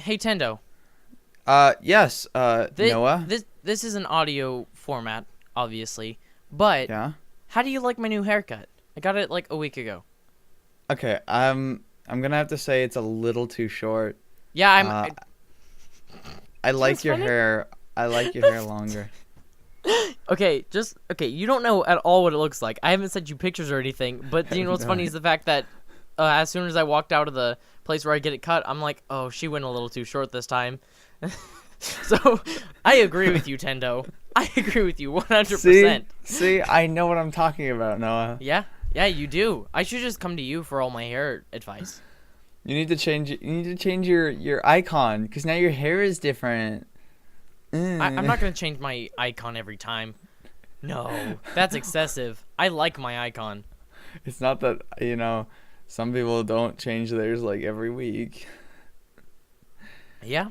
Hey Tendo. Yes, This, Noah. this is an audio format, obviously, but Yeah. how do you like my new haircut? I got it like a week ago. Okay. I'm gonna have to say it's a little too short. Yeah, I'm. Uh, I That's like your funny. hair. I like your hair longer. Okay, just okay. You don't know at all what it looks like. I haven't sent you pictures or anything, but I you know have what's no funny is idea. the fact that as soon as I walked out of the place where I get it cut, I'm like, oh, she went a little too short this time. So I agree with you, Tendo. I agree with you See, 100%. see, I know what I'm talking about, Noah. Yeah, yeah, you do. I should just come to you for all my hair advice. You need to change. You need to change your icon because now your hair is different. I'm Mm. not gonna change my icon every time. No, that's excessive. I like my icon. It's not that some people don't change theirs like every week. Yeah,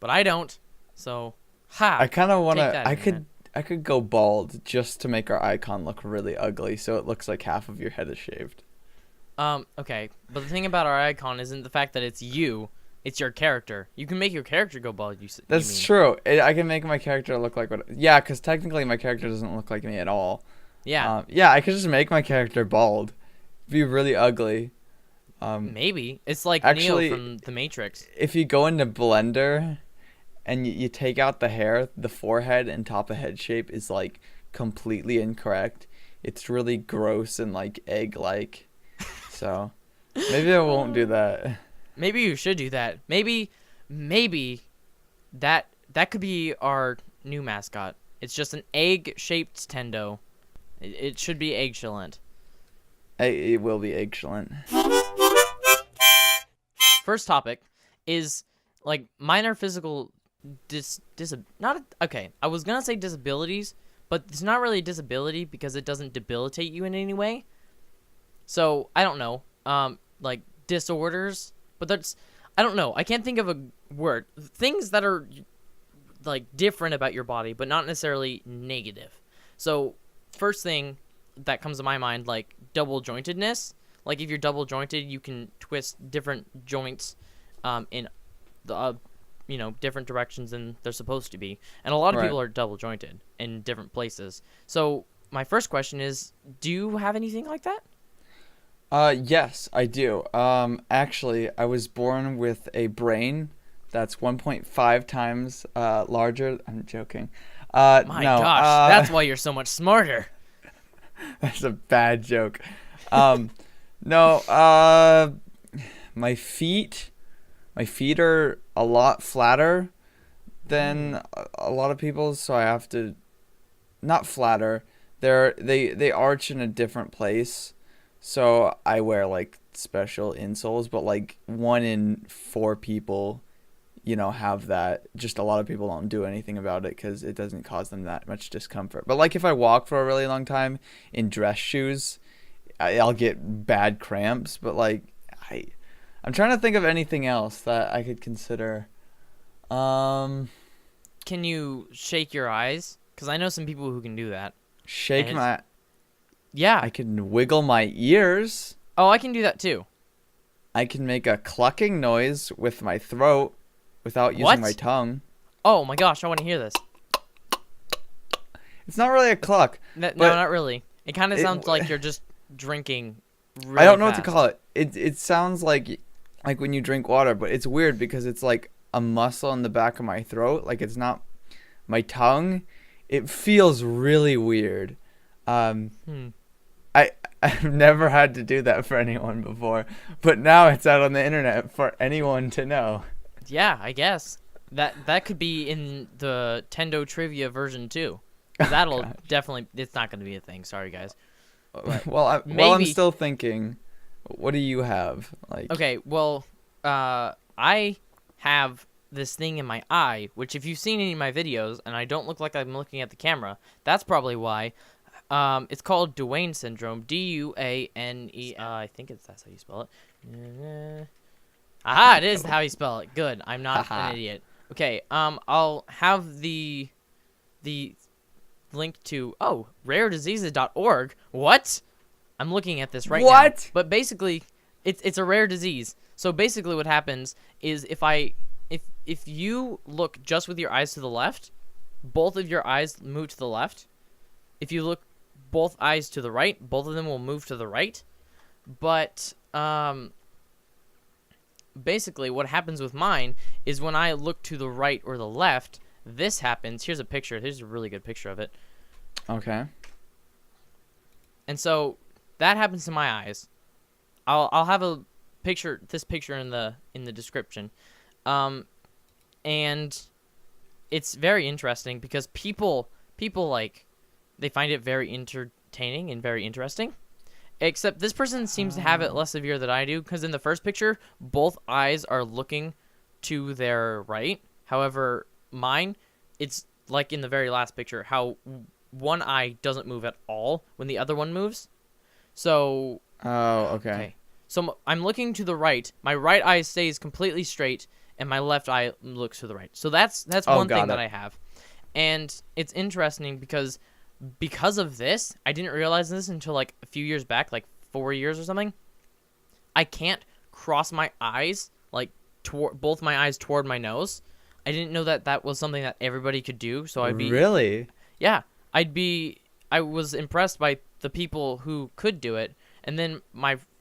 but I don't. So, I ha, kind of take wanna. that, internet. I could go bald just to make our icon look really ugly, so it looks like half of your head is shaved. Okay, but the thing about our icon isn't the fact that it's you. It's your character. You can make your character go bald. You That's mean? true. I can make my character look like what? Yeah, because technically my character doesn't look like me at all. Yeah, Yeah, I could just make my character bald. Be really ugly. Um, maybe. It's like Neo Actually, from The Matrix. if you go into Blender and you take out the hair, the forehead and top of head shape is like completely incorrect. It's really gross and like egg-like. So maybe I won't do that. Maybe you should do that. Maybe that could be our new mascot. It's just an egg-shaped Tendo. It should be excellent. It will be excellent. First topic is like minor physical not okay. I was gonna say disabilities, but it's not really a disability because it doesn't debilitate you in any way. So I don't know, like disorders, but that's I don't know. I can't think of a word. Things that are like different about your body, but not necessarily negative. So first thing that comes to my mind, like double jointedness. Like if you're double jointed, you can twist different joints in the different directions than they're supposed to be. And a lot of Right. people are double jointed in different places. So my first question is, do you have anything like that? Yes, I do. Actually, I was born with a brain that's 1.5 times larger. I'm joking. My No, gosh, that's why you're so much smarter. that's a bad joke. Um, no, my feet, my feet are a lot flatter than a lot of people's, so I have to not flatter. They arch in a different place, so I wear like special insoles. But like 1 in 4 people, have that. Just a lot of people don't do anything about it because it doesn't cause them that much discomfort. But like if I walk for a really long time in dress shoes, I'll get bad cramps. But like I, I'm trying to think of anything else that I could consider. Um, Can you shake your eyes? Because I know some people who can do that. And shake it's, my. yeah. I can wiggle my ears. Oh, I can do that too. I can make a clucking noise with my throat without using my What? tongue. Oh my gosh, I want to hear this. It's not really a cluck, No, but not really. It kind of it, sounds like you're just drinking I really don't know what to fast. call it. It sounds like when you drink water, but it's weird because it's like a muscle in the back of my throat. Like it's not my tongue. It feels really weird. Um, Hmm. I I've never had to do that for anyone before, but now it's out on the internet for anyone to know. Yeah, I guess that could be in the Tendo trivia version too. 'Cause that'll God. definitely. It's not going to be a thing. Sorry, guys. But Well, I'm maybe. still thinking. What do you have? Like, Okay. Well, I have this thing in my eye, which if you've seen any of my videos, and I don't look like I'm looking at the camera, that's probably why. It's called Duane syndrome. Duane. I think that's how you spell it. Aha! It is how you spell it. Good. I'm not an haha. idiot. Okay. I'll have the link to rarediseases.org. What? I'm looking at this right now. What? But basically, it's a rare disease. So basically, what happens is if I if you look just with your eyes to the left, both of your eyes move to the left. If you look both eyes to the right, both of them will move to the right. But basically what happens with mine is when I look to the right or the left, this happens. Here's a picture. Here's a really good picture of it. Okay. And so that happens to my eyes. I'll have a picture, this picture in the description. And it's very interesting because people like, they find it very entertaining and very interesting. Except this person seems to have it less severe than I do, because in the first picture, both eyes are looking to their right. However, mine, it's like in the very last picture, how one eye doesn't move at all when the other one moves. So... Oh, okay. So I'm looking to the right. My right eye stays completely straight, and my left eye looks to the right. So that's one thing that I have. And it's interesting because of this, I didn't realize this until like a few years back, like 4 years or something. I can't cross my eyes, like both my eyes toward my nose. I didn't know that was something that everybody could do. So I'd be... Really? Yeah. I was impressed by the people who could do it. And then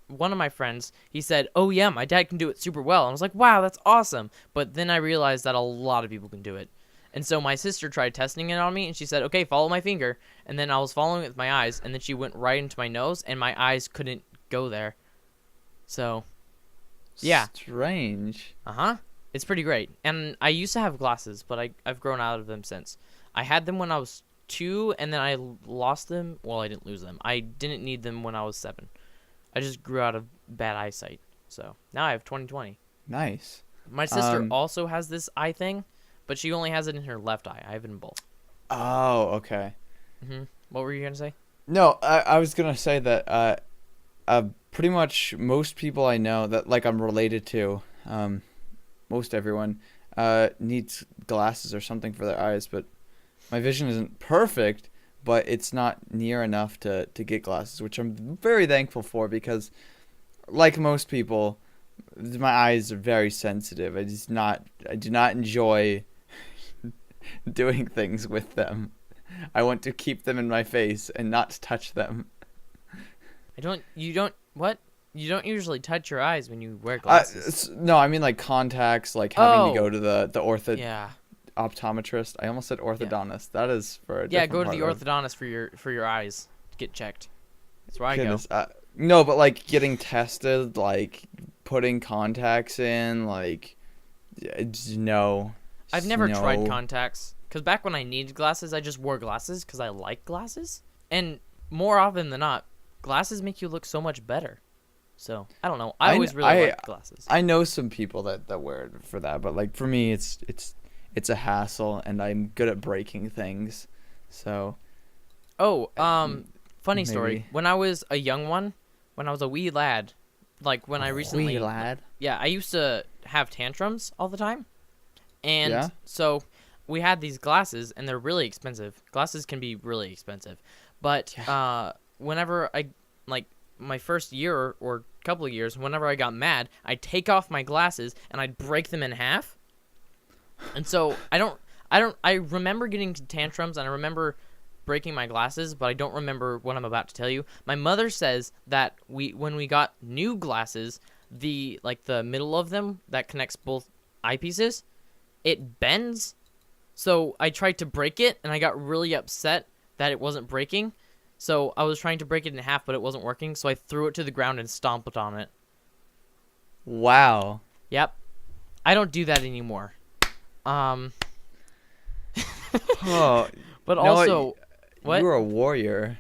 one of my friends, he said, "Oh yeah, my dad can do it super well." And I was like, "Wow, that's awesome." But then I realized that a lot of people can do it. And so my sister tried testing it on me, and she said, "Okay, follow my finger." And then I was following it with my eyes, and then she went right into my nose, and my eyes couldn't go there. So, yeah. Strange. Uh-huh. It's pretty great. And I used to have glasses, but I've grown out of them since. I had them when I was 2, and then I lost them. Well, I didn't lose them. I didn't need them when I was 7. I just grew out of bad eyesight. So, now I have 20/20. Nice. My sister also has this eye thing, but she only has it in her left eye. I have it in both. Oh, okay. Mm-hmm. What were you going to say? No, I was going to say that pretty much most people I know that like I'm related to, most everyone, needs glasses or something for their eyes, but my vision isn't perfect, but it's not near enough to get glasses, which I'm very thankful for because, like most people, my eyes are very sensitive. I do not enjoy doing things with them. I want to keep them in my face and not touch them. You don't usually touch your eyes when you wear glasses. No, I mean like contacts, like having to go to the Yeah. optometrist. I almost said orthodontist. Yeah. That is for a yeah. different Go to the part orthodontist for your eyes to get checked. That's where I go. No, but like getting tested, like putting contacts in, like no. I've never tried contacts because back when I needed glasses, I just wore glasses because I like glasses, and more often than not, glasses make you look so much better. So I don't know. I always really liked glasses. I know some people that wear it for that, but like for me, it's a hassle, and I'm good at breaking things. So. Oh, funny story. When I was a young one, when I was a wee lad, like when I recently. Wee lad. Yeah, I used to have tantrums all the time, and so we had these glasses, and they're really expensive. Glasses can be really expensive, but whenever I like my first year or couple of years, whenever I got mad, I'd take off my glasses and I'd break them in half. And so I remember getting tantrums and I remember breaking my glasses, but I don't remember what I'm about to tell you. My mother says that when we got new glasses, the middle of them that connects both eyepieces, it bends. So I tried to break it and I got really upset that it wasn't breaking. So I was trying to break it in half, but it wasn't working. So I threw it to the ground and stomped on it. Wow. Yep. I don't do that anymore. Oh. But also, what? You were a warrior.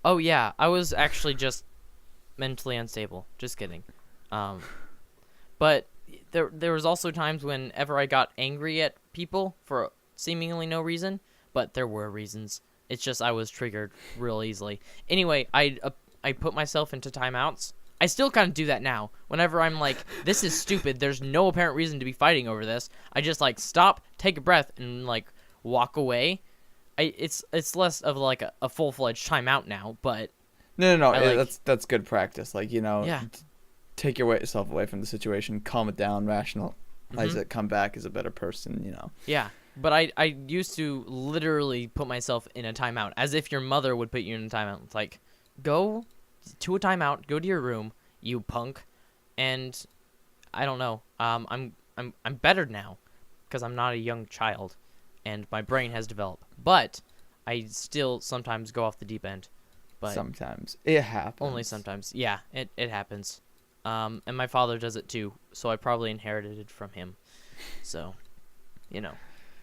Oh yeah, I was actually just mentally unstable. Just kidding. But there was also times whenever I got angry at people for seemingly no reason, but there were reasons. It's just I was triggered real easily. Anyway, I put myself into timeouts. I still kind of do that now. Whenever I'm like, this is stupid, there's no apparent reason to be fighting over this, I just like stop, take a breath, and like walk away. It's less of like a full-fledged timeout now, but no. That's good practice. Like, yeah. Take yourself away from the situation, calm it down, rational. Isaac come back as a better person, you know. Yeah. But I used to literally put myself in a timeout, as if your mother would put you in a timeout. It's like, go to a timeout, go to your room, you punk, and I don't know. I'm better now, because I'm not a young child, and my brain has developed. But I still sometimes go off the deep end. But sometimes it happens. only sometimes. Yeah, it happens. And my father does it too, so I probably inherited it from him. So, you know,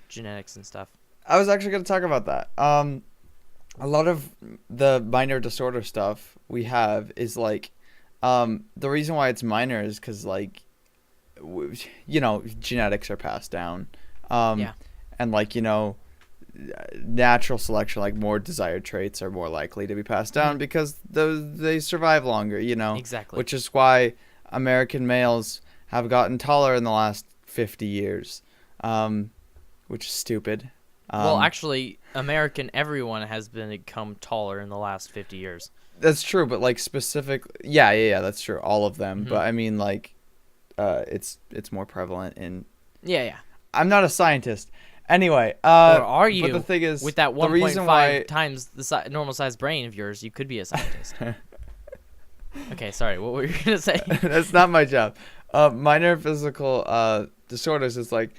genetics and stuff. I was actually going to talk about that. A lot of the minor disorder stuff we have is like, the reason why it's minor is because, like, you know, genetics are passed down. Yeah. And, like, you know, natural selection, like more desired traits are more likely to be passed down because they survive longer, you know. Exactly. Which is why American males have gotten taller in the last 50 years, which is stupid. Well, actually, everyone has become taller in the last 50 years. That's true, but like specific, yeah, that's true, all of them. Mm-hmm. But I mean, like, it's more prevalent in. Yeah. I'm not a scientist. Anyway, Or are you? But the thing is, with that the reason 1.5 why times the normal size brain of yours, you could be a scientist. Okay, sorry. What were you gonna say? That's not my job. Minor physical disorders is like,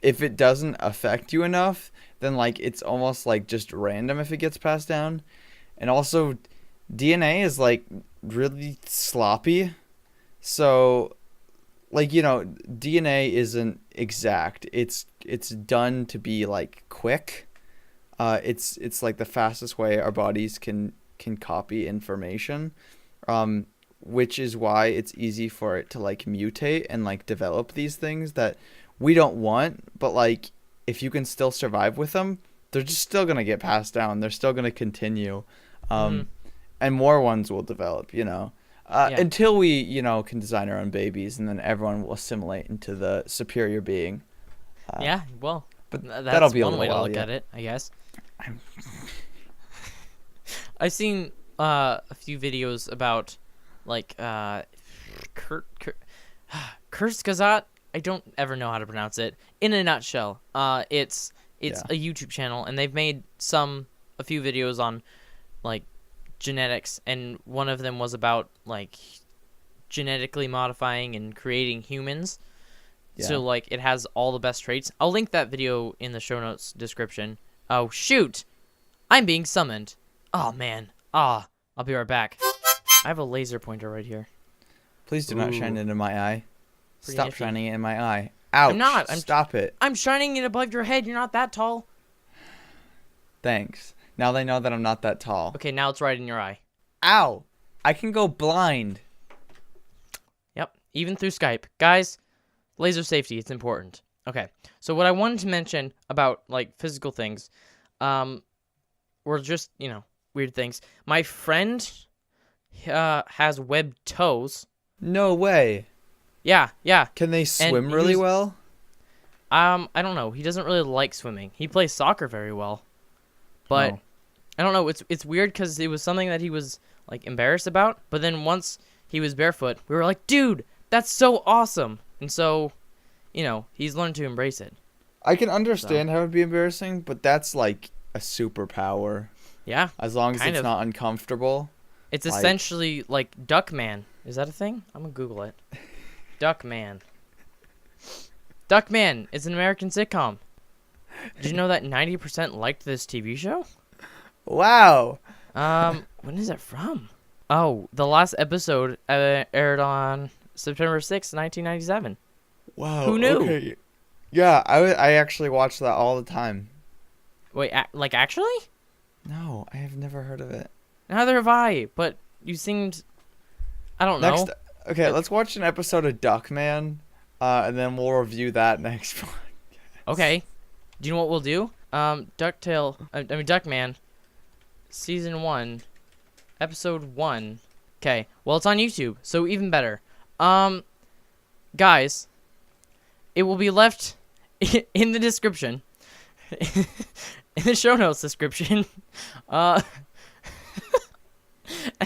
if it doesn't affect you enough, then like it's almost like just random if it gets passed down. And also, DNA is like really sloppy, so like, you know, DNA isn't exact. It's done to be like quick. It's like the fastest way our bodies can copy information, which is why it's easy for it to like mutate and like develop these things that we don't want. But like, if you can still survive with them, they're just still gonna get passed down. They're still gonna continue, and more ones will develop. You know. Until we, you know, can design our own babies, and then everyone will assimilate into the superior being. Yeah, well, but that's that'll be one way to look yet. at it, I guess. I've seen a few videos about, like, Kurzgesagt. I don't ever know how to pronounce it. In a nutshell, it's a YouTube channel, and they've made a few videos on, like, genetics, and one of them was about like genetically modifying and creating humans. So like it has all the best traits. I'll link that video in the show notes description. Oh shoot, I'm being summoned. Oh man. I'll be right back. I have a laser pointer right here. Please do not shine into my eye. Pretty Stop nifty. shining it in my eye. Ouch. I'm not. Stop it. I'm shining it above your head. You're not that tall. Thanks. Now they know that I'm not that tall. Okay, now it's right in your eye. Ow! I can go blind. Yep, even through Skype. Guys, laser safety, it's important. Okay, so what I wanted to mention about, like, physical things, were just, you know, weird things. My friend has webbed toes. No way. Yeah. Can they swim he really was- well? I don't know. He doesn't really like swimming. He plays soccer very well. But Oh. I don't know. It's weird because it was something that he was, like, embarrassed about. But then once he was barefoot, we were like, dude, that's so awesome. And so, you know, he's learned to embrace it. I can understand how it would be embarrassing, but that's like a superpower. Yeah. As long as Kind it's of. not uncomfortable. It's Like- essentially like Duckman. Is that a thing? I'm going to Google it. Duckman. Duckman is an American sitcom. Did you know that 90% liked this TV show? Wow. When is it from? Oh, the last episode aired on September 6th, 1997. Wow. Who knew? Okay. Yeah, I actually watch that all the time. Wait, like actually? No, I have never heard of it. Neither have I, but you seemed... I don't know. Okay, let's watch an episode of Duckman, and then we'll review that next one. Okay. Do you know what we'll do? Duckman, Season 1, Episode 1. Okay, well, it's on YouTube, so even better. Guys, it will be left in the description, in the show notes description, and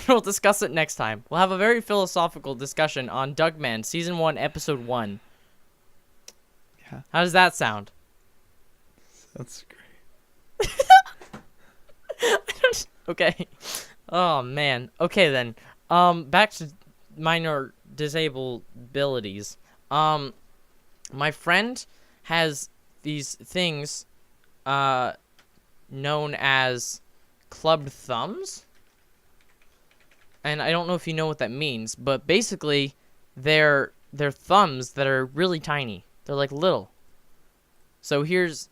we'll discuss it next time. We'll have a very philosophical discussion on Duckman, Season 1, Episode 1. How does that sound? That's great. Okay. Oh man. Okay then. Back to minor disabilities. My friend has these things known as clubbed thumbs. And I don't know if you know what that means, but basically they're thumbs that are really tiny. They're like little. So here's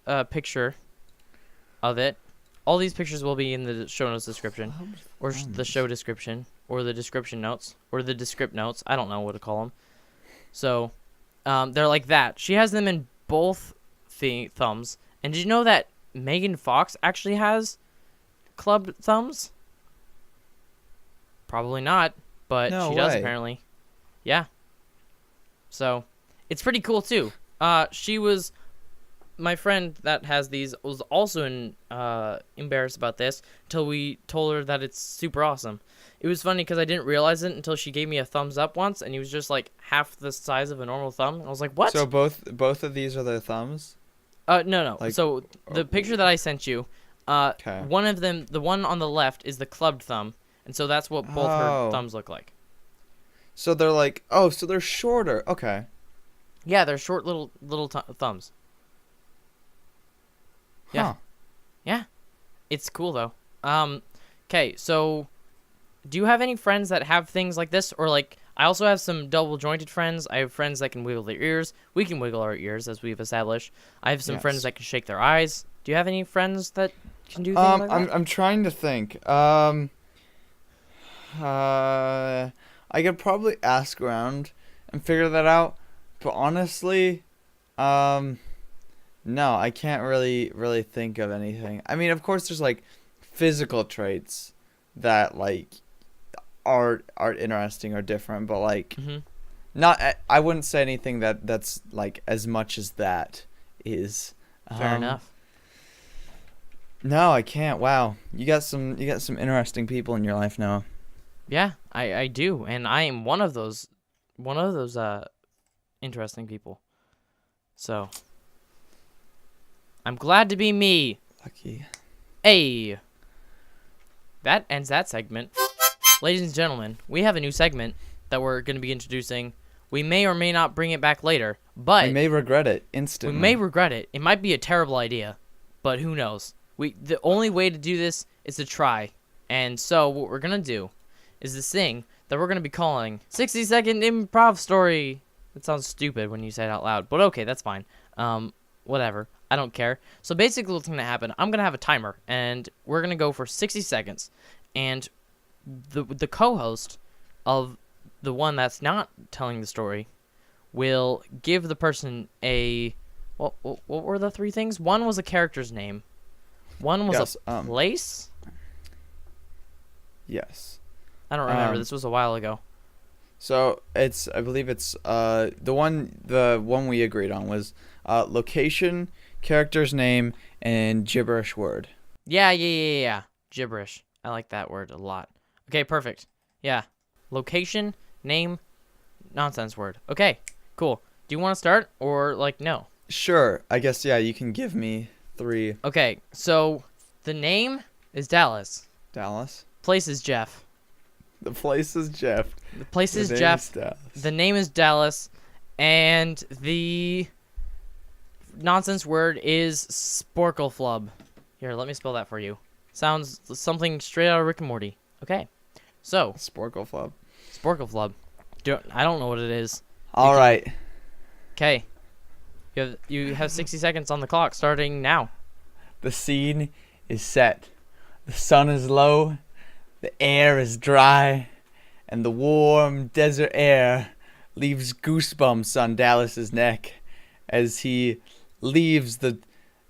a picture of it. All these pictures will be in the show notes description, or the show description, or the description notes, or the descript notes. I don't know what to call them. So, they're like that. She has them in both thumbs. And did you know that Megan Fox actually has clubbed thumbs? Probably not, but No she does way. apparently. Yeah. So, it's pretty cool too. My friend that has these was also embarrassed about this until we told her that it's super awesome. It was funny because I didn't realize it until she gave me a thumbs up once, and he was just like half the size of a normal thumb. I was like, "What?" So both of these are their thumbs? No. Like, So the picture that I sent you, okay. one of them, the one on the left, is the clubbed thumb, and so that's what both her thumbs look like. So they're like, so they're shorter. Okay. Yeah, they're short little thumbs. Yeah. Huh. Yeah. It's cool though. Okay, so do you have any friends that have things like this? Or like, I also have some double jointed friends. I have friends that can wiggle their ears. We can wiggle our ears, as we've established. I have some friends that can shake their eyes. Do you have any friends that can do things like that? I'm trying to think. I could probably ask around and figure that out. But honestly, no, I can't really think of anything. I mean, of course, there's like physical traits that like are interesting or different, but like not. I wouldn't say anything that's like as much as that is. Fair enough. No, I can't. Wow, you got some interesting people in your life now. Yeah, I do, and I am one of those interesting people. So I'm glad to be me. Lucky. Hey, that ends that segment. Ladies and gentlemen, we have a new segment that we're going to be introducing. We may or may not bring it back later, but we may regret it instantly. We may regret it. It might be a terrible idea, but who knows? The only way to do this is to try. And so what we're going to do is this thing that we're going to be calling 60-second improv story. That sounds stupid when you say it out loud, but okay, that's fine. Whatever. I don't care. So basically what's going to happen, I'm going to have a timer, and we're going to go for 60 seconds. And the co-host of the one that's not telling the story will give the person a... What were the three things? One was a character's name. One was a place? Yes. I don't remember. This was a while ago. So I believe it's the one we agreed on was location, character's name, and gibberish word. Yeah. Gibberish. I like that word a lot. Okay, perfect. Yeah. Location, name, nonsense word. Okay, cool. Do you want to start or like no? Sure. I guess yeah, you can give me 3. Okay, so the name is Dallas. Dallas. Place is Jeff. The place is Jeff. The place is Jeff. The name is Dallas. And the nonsense word is sporkleflub. Here, let me spell that for you. Sounds something straight out of Rick and Morty. Okay. So. Sporkleflub. Sporkleflub. I don't know what it is. All right. Okay. You have 60 seconds on the clock starting now. The scene is set. The sun is low. The air is dry. And the warm desert air leaves goosebumps on Dallas's neck as he leaves the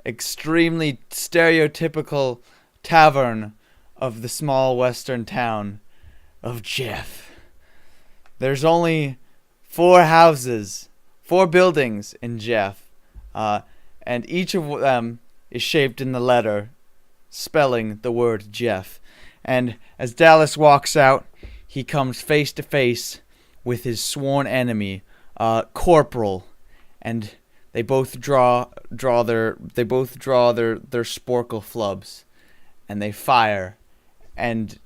extremely stereotypical tavern of the small western town of Jeff. There's only 4 houses, 4 buildings in Jeff, and each of them is shaped in the letter spelling the word Jeff. And as Dallas walks out, he comes face to face with his sworn enemy, Corporal. and they both draw their sporkle flubs, and they fire, and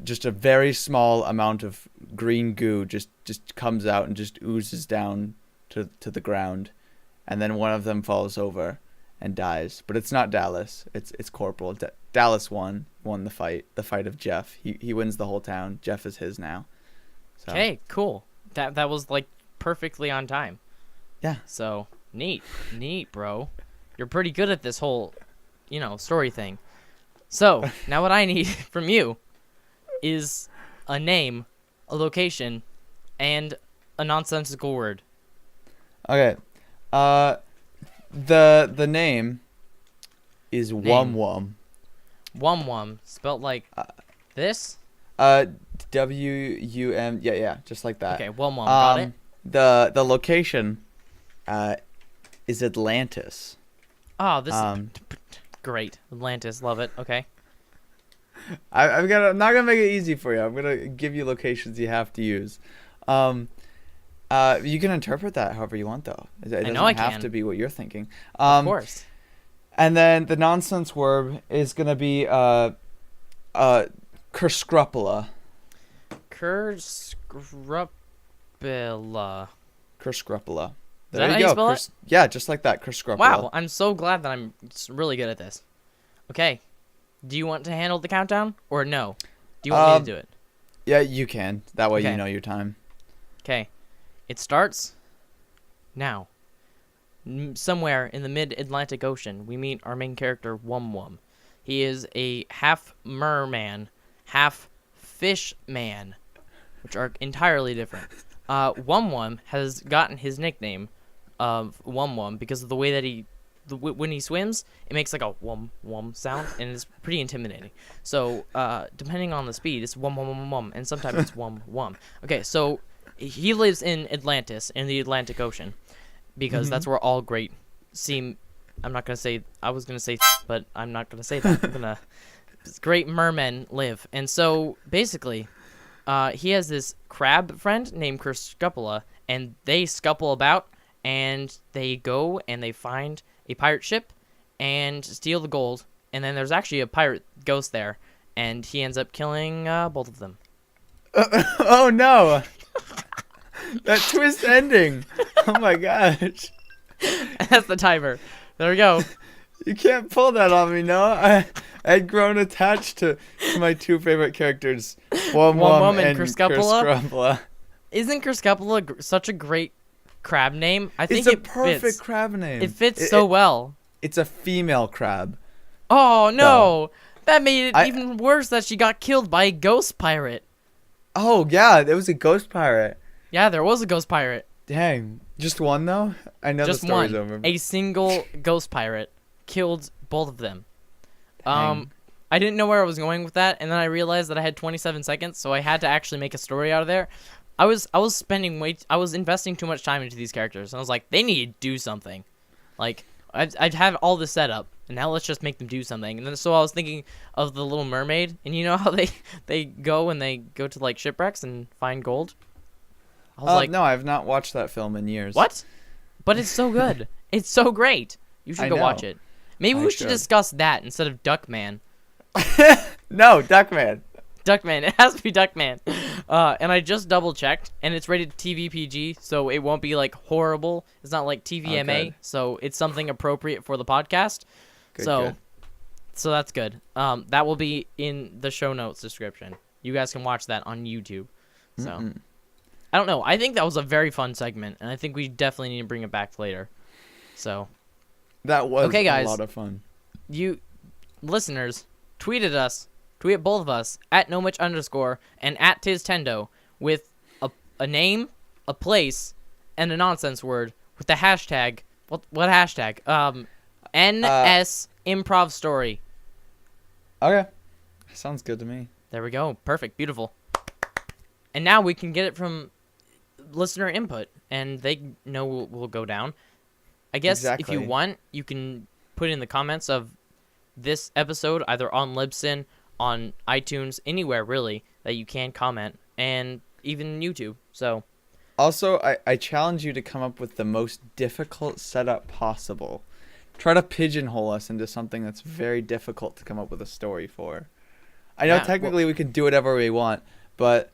just a very small amount of green goo just comes out and just oozes down to the ground, and then one of them falls over and dies. But it's not Dallas. It's Corporal. Dallas won the fight of Jeff. He wins the whole town. Jeff is his now. So. Okay, cool. That was like perfectly on time. Yeah. So neat, bro. You're pretty good at this whole, story thing. So now what I need from you is a name, a location, and a nonsensical word. Okay. The name is Wum Wum. Wum Wum, spelled like this? WUM. Yeah, just like that. Okay, Wum Wum, got it. The location is Atlantis. Oh, this is great. Atlantis, love it. Okay. I'm not gonna make it easy for you. I'm gonna give you locations you have to use. You can interpret that however you want, though. It doesn't have to be what you're thinking. Of course. And then the nonsense word is gonna be Kerscrupula. Kerscrupula. Kerscrupula. Is that how you spell it? Yeah, just like that. Kerscrupula. Wow, I'm so glad that I'm really good at this. Okay. Do you want to handle the countdown or no? Do you want me to do it? Yeah, you can. That way Okay. you know your time. Okay. It starts now. Somewhere in the mid-Atlantic Ocean, we meet our main character, Wum Wum. He is a half merman, half fish man, which are entirely different. Wum Wum has gotten his nickname of Wum Wum because of the way that when he swims, it makes like a wum wum sound, and it's pretty intimidating. So, depending on the speed, it's wum wum wum wum, and sometimes it's wum wum. Okay, so he lives in Atlantis, in the Atlantic Ocean, because that's where all great I'm not gonna say. I was gonna say, but I'm not gonna say that. Great mermen live, and so basically, he has this crab friend named Kerscupula, and they scuffle about, and they go and they find a pirate ship and steal the gold, and then there's actually a pirate ghost there, and he ends up killing both of them. Oh no! That twist ending! Oh my gosh! That's the timer. There we go. You can't pull that on me, no. I'd grown attached to my two favorite characters, Wum Wum and Kerscupula. Isn't Kerscupula such a great crab name? I think it's a perfect crab name. It fits so well. It's a female crab. Oh no! That made it even worse that she got killed by a ghost pirate. Oh yeah, there was a ghost pirate. Yeah, there was a ghost pirate. Dang, just one though? I know just the story's one. over. A single ghost pirate killed both of them. Dang. I didn't know where I was going with that, and then I realized that I had 27 seconds, so I had to actually make a story out of there. I was investing too much time into these characters, and I was like, they need to do something. Like, I'd have all this set up, and now let's just make them do something. And then so I was thinking of the Little Mermaid, and you know how they go to like shipwrecks and find gold. I was like, no, I've not watched that film in years. What? But it's so good. It's so great. You should go watch it. Maybe we should discuss that instead of Duckman. No, Duckman. Duckman. It has to be Duckman. And I just double checked, and it's rated TV PG, so it won't be like horrible. It's not like TVMA, so it's something appropriate for the podcast. So that's good. That will be in the show notes description. You guys can watch that on YouTube. So I don't know. I think that was a very fun segment, and I think we definitely need to bring it back later. So that was okay, guys. A lot of fun. You listeners, tweet at us. Tweet both of us at Nomich _ and at Tendo with a name, a place, and a nonsense word with the hashtag. What hashtag? NS Improv Story. Okay. Sounds good to me. There we go. Perfect. Beautiful. And now we can get it from listener input, and they know we'll go down. I guess if you want, you can put in the comments of this episode, either on Libsyn, on iTunes, anywhere really that you can comment, and even YouTube. So Also, I challenge you to come up with the most difficult setup possible. Try to pigeonhole us into something that's very difficult to come up with a story for. I know Yeah, technically we can do whatever we want, but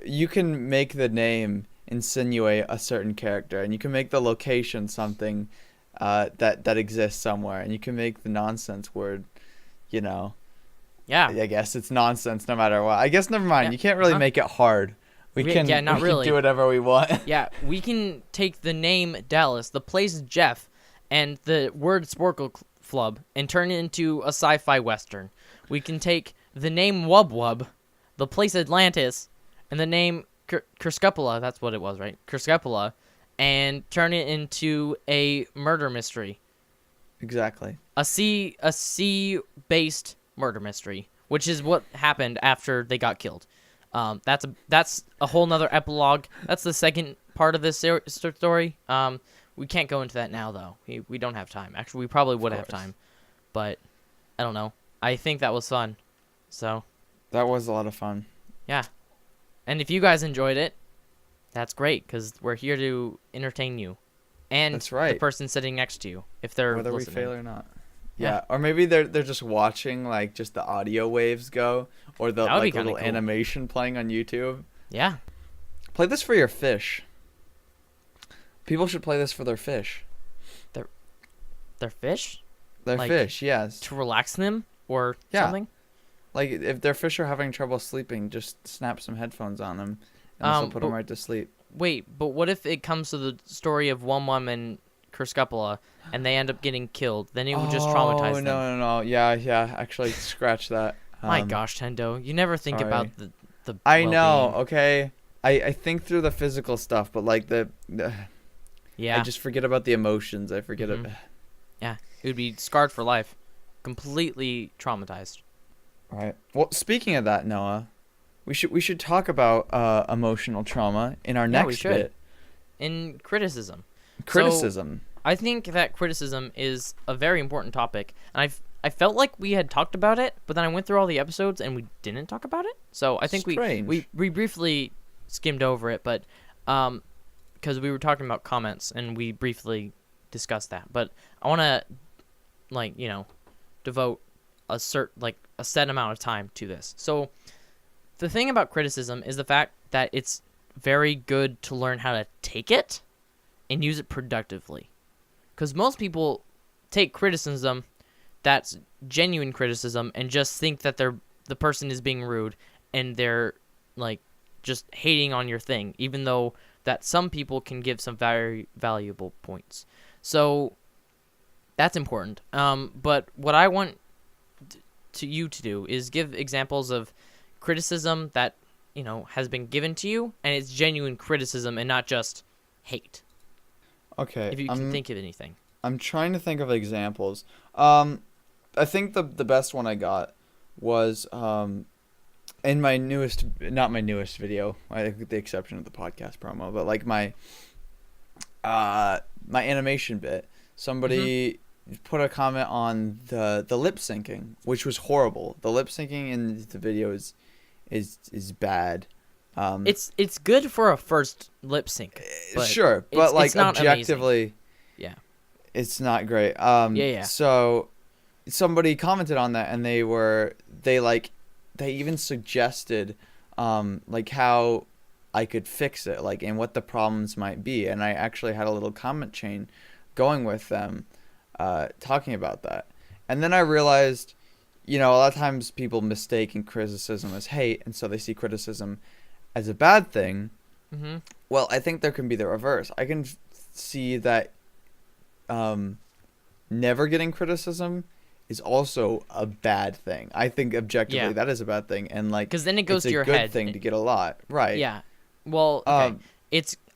you can make the name insinuate a certain character, and you can make the location something that exists somewhere, and you can make the nonsense word, you know. yeah, I guess it's nonsense no matter what. I guess never mind. yeah. You can't really make it hard. Yeah, not we really. can do whatever we want. Yeah, we can take the name Dallas, the place Jeff, and the word Sporkle Flub and turn it into a sci-fi western. We can take the name Wub Wub, the place Atlantis, and the name Kerscupula, that's what it was, right? Kerscupula, and turn it into a murder mystery. Exactly. A sea-based murder mystery, which is what happened after they got killed. That's a whole nother epilogue. That's the second part of this story. We can't go into that now, though. We don't have time. Actually, we probably would have time, but I don't know. I think that was fun. So That was a lot of fun. yeah, and if you guys enjoyed it, that's great because we're here to entertain you, and That's right. the person sitting next to you if they're Whether listening. we fail or not. Yeah. Yeah, or maybe they're just watching like just the audio waves go, or the That would be like kinda little cool. animation playing on YouTube. Yeah, Play this for your fish. People should play this for their fish. they're fish Their Like, fish, yes. to relax them or Yeah. something. Like if their fish are having trouble sleeping, just snap some headphones on them, and this will put them right to sleep. Wait, but what if it comes to the story of Wum and Kerscupula and they end up getting killed? Then it would just traumatize Oh them. no! Yeah. Actually, scratch that. My gosh, Tendo, you never think sorry. about the. I know. well-being. Okay. I think through the physical stuff, but like Yeah. I just forget about the emotions. I forget it. Yeah, it would be scarred for life, completely traumatized. Right. Well, speaking of that, Noah, we should talk about emotional trauma in our Yeah, next we should. bit. In criticism. Criticism. I think that criticism is a very important topic, and I felt like we had talked about it, but then I went through all the episodes and we didn't talk about it. So I think Strange. we briefly skimmed over it, but because we were talking about comments and we briefly discussed that. But I want to devote a set amount of time to this. So the thing about criticism is the fact that it's very good to learn how to take it and use it productively. Because most people take criticism that's genuine criticism and just think that the person is being rude and they're like just hating on your thing, even though that some people can give some very valuable points. So that's important. But what I want you to do is give examples of criticism that has been given to you and it's genuine criticism and not just hate. Okay. If you can think of anything. I'm trying to think of examples. I think the best one I got was in my not my newest video, with the exception of the podcast promo, but like my animation bit. Somebody put a comment on the lip syncing, which was horrible. The lip syncing in the video is bad. It's good for a first lip sync. But sure, but like it's not objectively, amazing. Yeah, it's not great. Yeah. So somebody commented on that, and they even suggested like how I could fix it, like, and what the problems might be. And I actually had a little comment chain going with them, talking about that. And then I realized, a lot of times people mistake criticism as hate, and so they see criticism as a bad thing. Mm-hmm. Well, I think there can be the reverse. I can see that never getting criticism is also a bad thing. I think objectively that is a bad thing, and like because then it goes to your it's a good head. thing to get a lot, right? Yeah. Well, okay.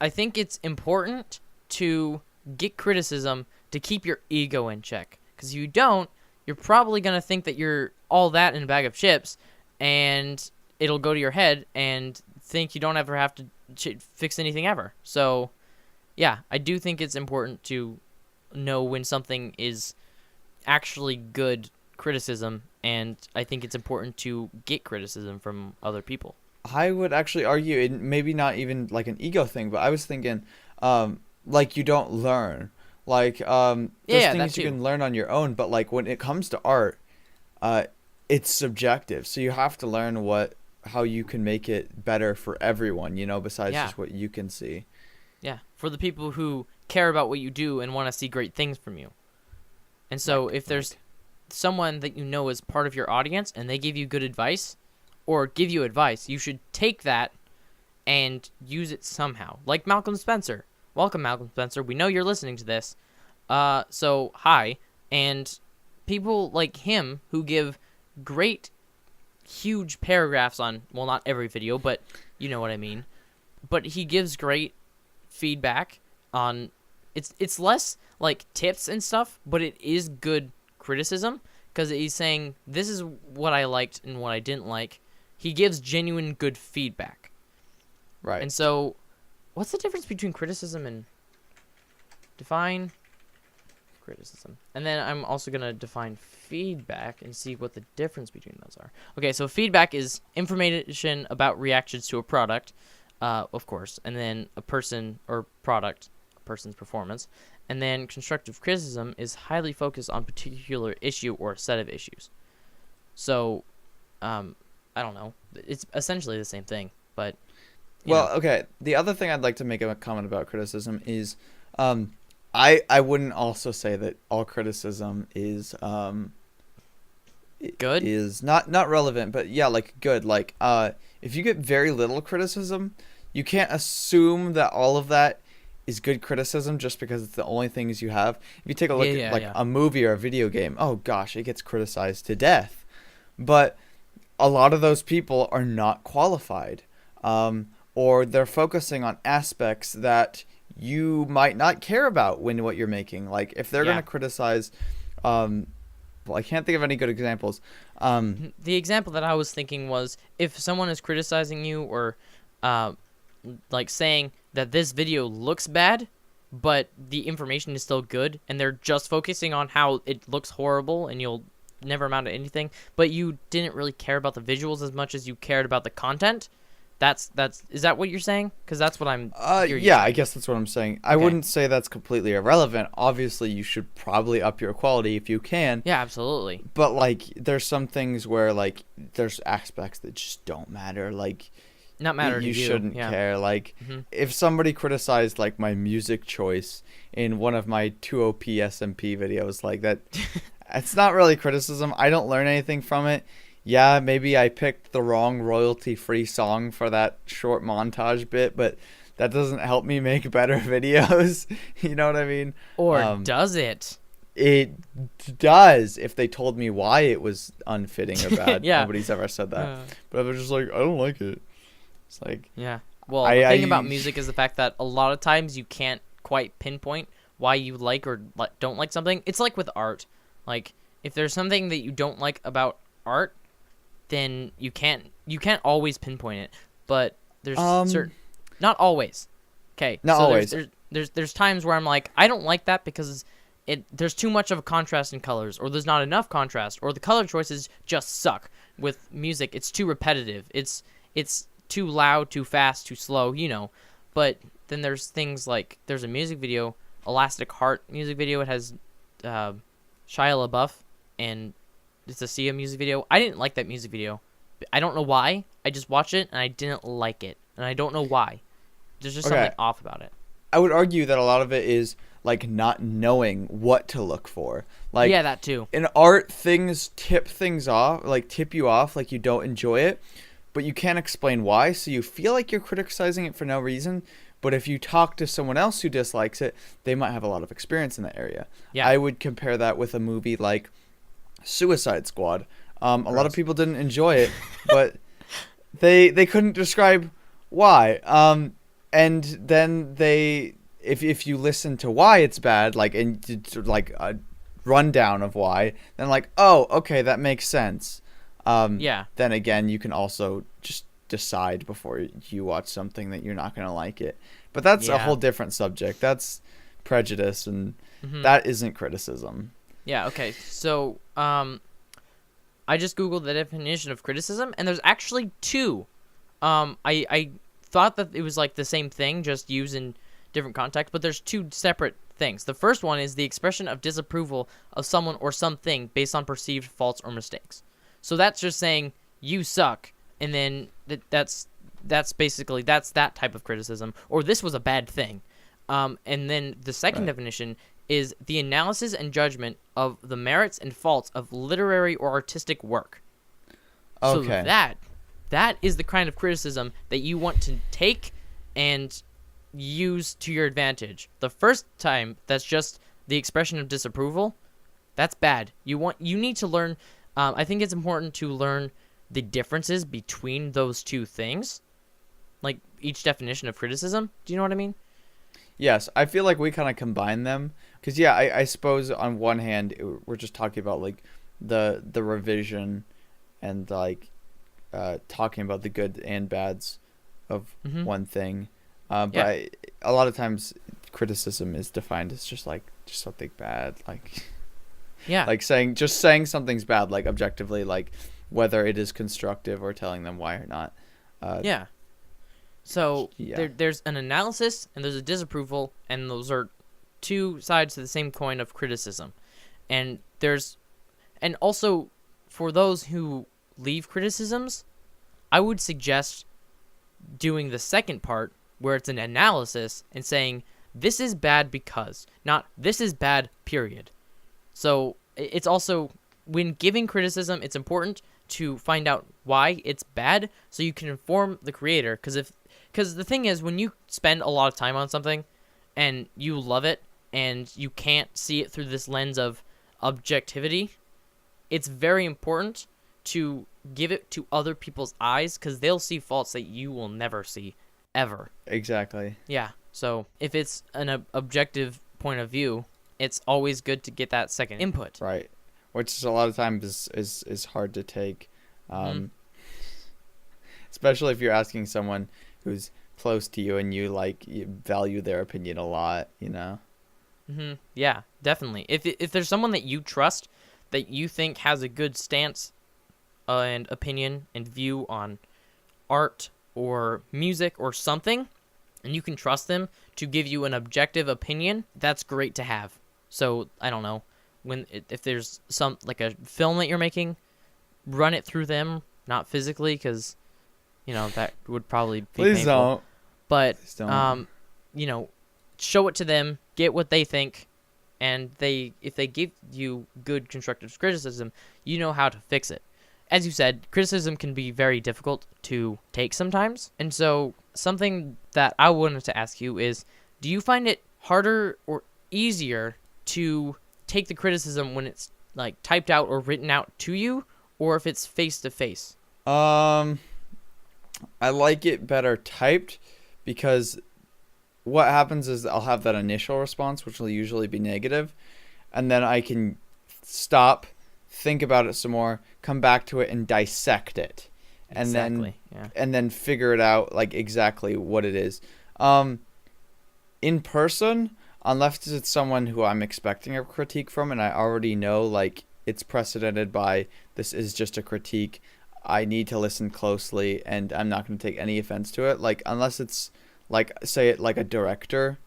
I think it's important to get criticism to keep your ego in check. Because if you don't, you're probably gonna think that you're all that in a bag of chips, and it'll go to your head and think you don't ever have to fix anything ever. So, yeah, I do think it's important to know when something is actually good criticism, and I think it's important to get criticism from other people. I would actually argue it maybe not even like an ego thing, but I was thinking, like you don't learn. Like Yeah, there's yeah, that things you too. can learn on your own, but like when it comes to art, uh, it's subjective. So you have to learn how you can make it better for everyone, besides Yeah, just what you can see. yeah. For the people who care about what you do and want to see great things from you. And so Right, if there's right. someone that you know is part of your audience and they give you good advice or give you advice, you should take that and use it somehow. Like Malcolm Spencer. Welcome, Malcolm Spencer. We know you're listening to this. So hi. And people like him who give great, huge paragraphs on, well, not every video, but you know what I mean. But he gives great feedback on, it's less like tips and stuff, but it is good criticism because he's saying this is what I liked and what I didn't like. He gives genuine good feedback. Right. And so, what's the difference between criticism and define criticism? And then I'm also going to define feedback and see what the difference between those are. Okay, so feedback is information about reactions to a product, of course, and then a person or product, a person's performance. And then constructive criticism is highly focused on particular issue or a set of issues. So, I don't know. It's essentially the same thing, but Well, okay. The other thing I'd like to make a comment about criticism is, I wouldn't also say that all criticism good. is not relevant, but yeah, like good. Like, if you get very little criticism, you can't assume that all of that is good criticism just because it's the only things you have. If you take a look at like Yeah. a movie or a video game, oh gosh, it gets criticized to death. But a lot of those people are not qualified, or they're focusing on aspects that you might not care about when what you're making. Like if they're Yeah. going to criticize, well, I can't think of any good examples. The example that I was thinking was if someone is criticizing you or like saying that this video looks bad, but the information is still good, and they're just focusing on how it looks horrible and you'll never amount to anything, but you didn't really care about the visuals as much as you cared about the content. That's is that what you're saying? Because that's what I'm hearing you Yeah, I say. guess that's what I'm saying. I Okay. wouldn't say that's completely irrelevant. Obviously, you should probably up your quality if you can. Yeah, absolutely. But like, there's some things where like there's aspects that just don't matter. Like, Not matter to you you. shouldn't Yeah. care. Like, Mhm. if somebody criticized like my music choice in one of my 2OP SMP videos, like that, it's not really criticism. I don't learn anything from it. Yeah, maybe I picked the wrong royalty-free song for that short montage bit, but that doesn't help me make better videos. You know what I mean? Or Um, does it? It does if they told me why it was unfitting or bad. Yeah. Nobody's ever said that. Uh, But they're just like, I don't like it. It's like, Yeah. Well, I- the thing I- about music is the fact that a lot of times you can't quite pinpoint why you like or don't like something. It's like with art. Like if there's something that you don't like about art, then you can't always pinpoint it. But there's certain, not always. Okay. Not so always. There's times where I'm like, I don't like that because there's too much of a contrast in colors, or there's not enough contrast, or the color choices just suck. With music, it's too repetitive. It's too loud, too fast, too slow, But then there's things like there's a music video, Elastic Heart music video. It has Shia LaBeouf, and it's a Sia music video. I didn't like that music video. I don't know why. I just watched it and I didn't like it, and I don't know why. There's just something off about it. I would argue that a lot of it is like not knowing what to look for. Like, Yeah, that too. in art, things tip you off, like you don't enjoy it, but you can't explain why, so you feel like you're criticizing it for no reason. But if you talk to someone else who dislikes it, they might have a lot of experience in that area. Yeah. I would compare that with a movie like Suicide Squad. A lot of people didn't enjoy it, but they couldn't describe why. And then if you listen to why it's bad, like a rundown of why, then like, oh, okay, that makes sense. Yeah. Then again, you can also just decide before you watch something that you're not going to like it. But that's a Yeah. whole different subject. That's prejudice, and that isn't criticism. Yeah, okay. So, I just Googled the definition of criticism, and there's actually two. I thought that it was like the same thing, just used in different contexts, but there's two separate things. The first one is the expression of disapproval of someone or something based on perceived faults or mistakes. So that's just saying you suck, and then that's basically that's that type of criticism, or this was a bad thing. And then the second definition is the analysis and judgment of the merits and faults of literary or artistic work. Okay. So that is the kind of criticism that you want to take and use to your advantage. The first time that's just the expression of disapproval, that's bad. You need to learn. I think it's important to learn the differences between those two things, like each definition of criticism. Do you know what I mean? Yes, I feel like we kind of combine them because yeah, I suppose on one hand we're just talking about like the revision and like talking about the good and bads of one thing, but a lot of times criticism is defined as just something bad, like like saying something's bad, like objectively, like whether it is constructive or telling them why or not. So there's an analysis and there's a disapproval, and those are two sides to the same coin of criticism. And also for those who leave criticisms, I would suggest doing the second part where it's an analysis and saying this is bad because, not this is bad, period. So it's also, when giving criticism, it's important to find out why it's bad so you can inform the creator, because the thing is, when you spend a lot of time on something and you love it and you can't see it through this lens of objectivity, it's very important to give it to other people's eyes, because they'll see faults that you will never see, ever. Exactly. Yeah, so if it's an objective point of view, it's always good to get that second input. Right. Which is a lot of times is hard to take. Especially if you're asking someone who's close to you and you value their opinion a lot, you know? Yeah, definitely. If there's someone that you trust, that you think has a good stance and opinion and view on art or music or something, and you can trust them to give you an objective opinion, that's great to have. So, I don't know, if there's like a film that you're making, run it through them, not physically, because, that would probably be Please painful. Don't. But, Please don't. Show it to them, get what they think, and if they give you good constructive criticism, you know how to fix it. As you said, criticism can be very difficult to take sometimes, and so something that I wanted to ask you is, do you find it harder or easier to take the criticism when it's like typed out or written out to you, or if it's face to face? I like it better typed, because what happens is I'll have that initial response, which will usually be negative, and then I can stop, think about it some more, come back to it and dissect it, and then figure it out, like exactly what it is. In person, unless it's someone who I'm expecting a critique from and I already know like it's precedented by this is just a critique, I need to listen closely and I'm not going to take any offense to it. Like, unless it's like, say it like a director,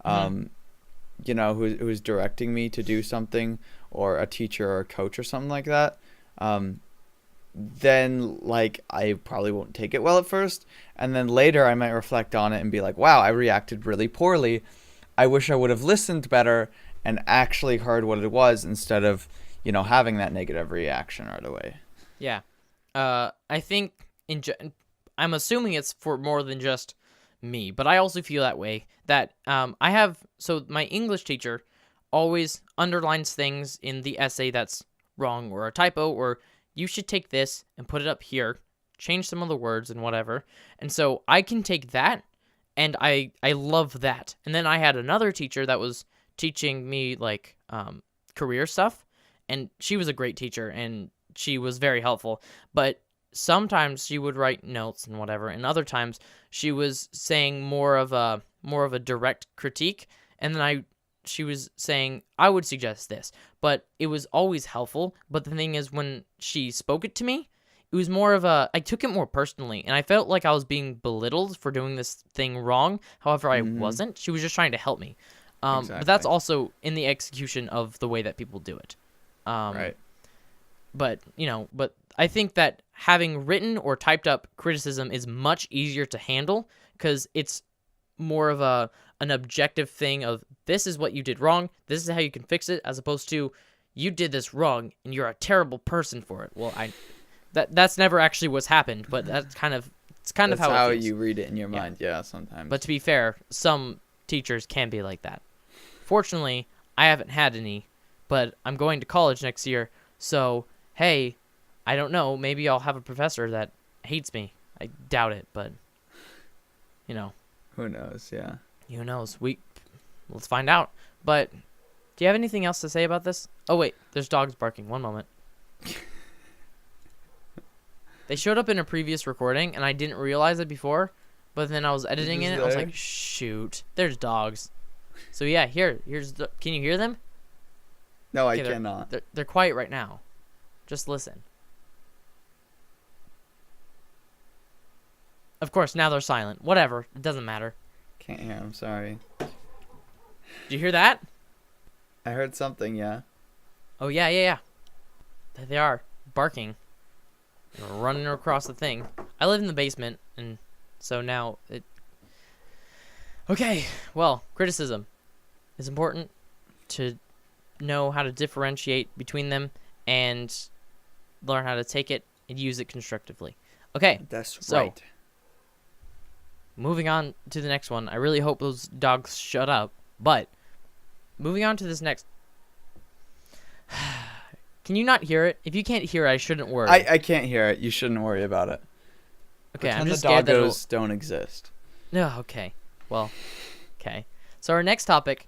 who's directing me to do something, or a teacher or a coach or something like that, then like I probably won't take it well at first, and then later I might reflect on it and be like, wow, I reacted really poorly. I wish I would have listened better and actually heard what it was, instead of having that negative reaction right away. Yeah. I think I'm assuming it's for more than just me, but I also feel that way, that so my English teacher always underlines things in the essay that's wrong or a typo, or you should take this and put it up here, change some of the words and whatever. And so I can take that, and I love that. And then I had another teacher that was teaching me like career stuff, and she was a great teacher and she was very helpful. But sometimes she would write notes and whatever, and other times she was saying more of a direct critique, and then she was saying, I would suggest this, but it was always helpful. But the thing is, when she spoke it to me, it was more of a, I took it more personally, and I felt like I was being belittled for doing this thing wrong. However, I wasn't. She was just trying to help me. But that's also in the execution of the way that people do it. Right. But, but I think that having written or typed up criticism is much easier to handle because it's more of an objective thing of this is what you did wrong, this is how you can fix it, as opposed to you did this wrong and you're a terrible person for it. Well, that's never actually what's happened, but that's kind of how it feels. You read it in your mind. Yeah, sometimes. But to be fair, some teachers can be like that. Fortunately, I haven't had any, but I'm going to college next year, so hey, I don't know, maybe I'll have a professor that hates me. I doubt it, but who knows? Yeah. Who knows? Let's find out. But do you have anything else to say about this? Oh wait, there's dogs barking. One moment. They showed up in a previous recording, and I didn't realize it before. But then I was editing it. I was like, shoot, there's dogs. So yeah, can you hear them? No, I cannot. They're quiet right now. Just listen. Of course, now they're silent. Whatever, it doesn't matter. Can't hear. I'm sorry. Did you hear that? I heard something. Yeah. Oh yeah. There they are, barking. They're running across the thing. I live in the basement, and so now it. Okay, well, criticism. It's important to know how to differentiate between them and learn how to take it and use it constructively. Okay, that's right. Moving on to the next one. I really hope those dogs shut up. But moving on to this next. Can you not hear it? If you can't hear it, I shouldn't worry. I can't hear it. You shouldn't worry about it. Okay, Pretend I'm just the scared that doggos don't exist. No, okay. Well, okay. So our next topic.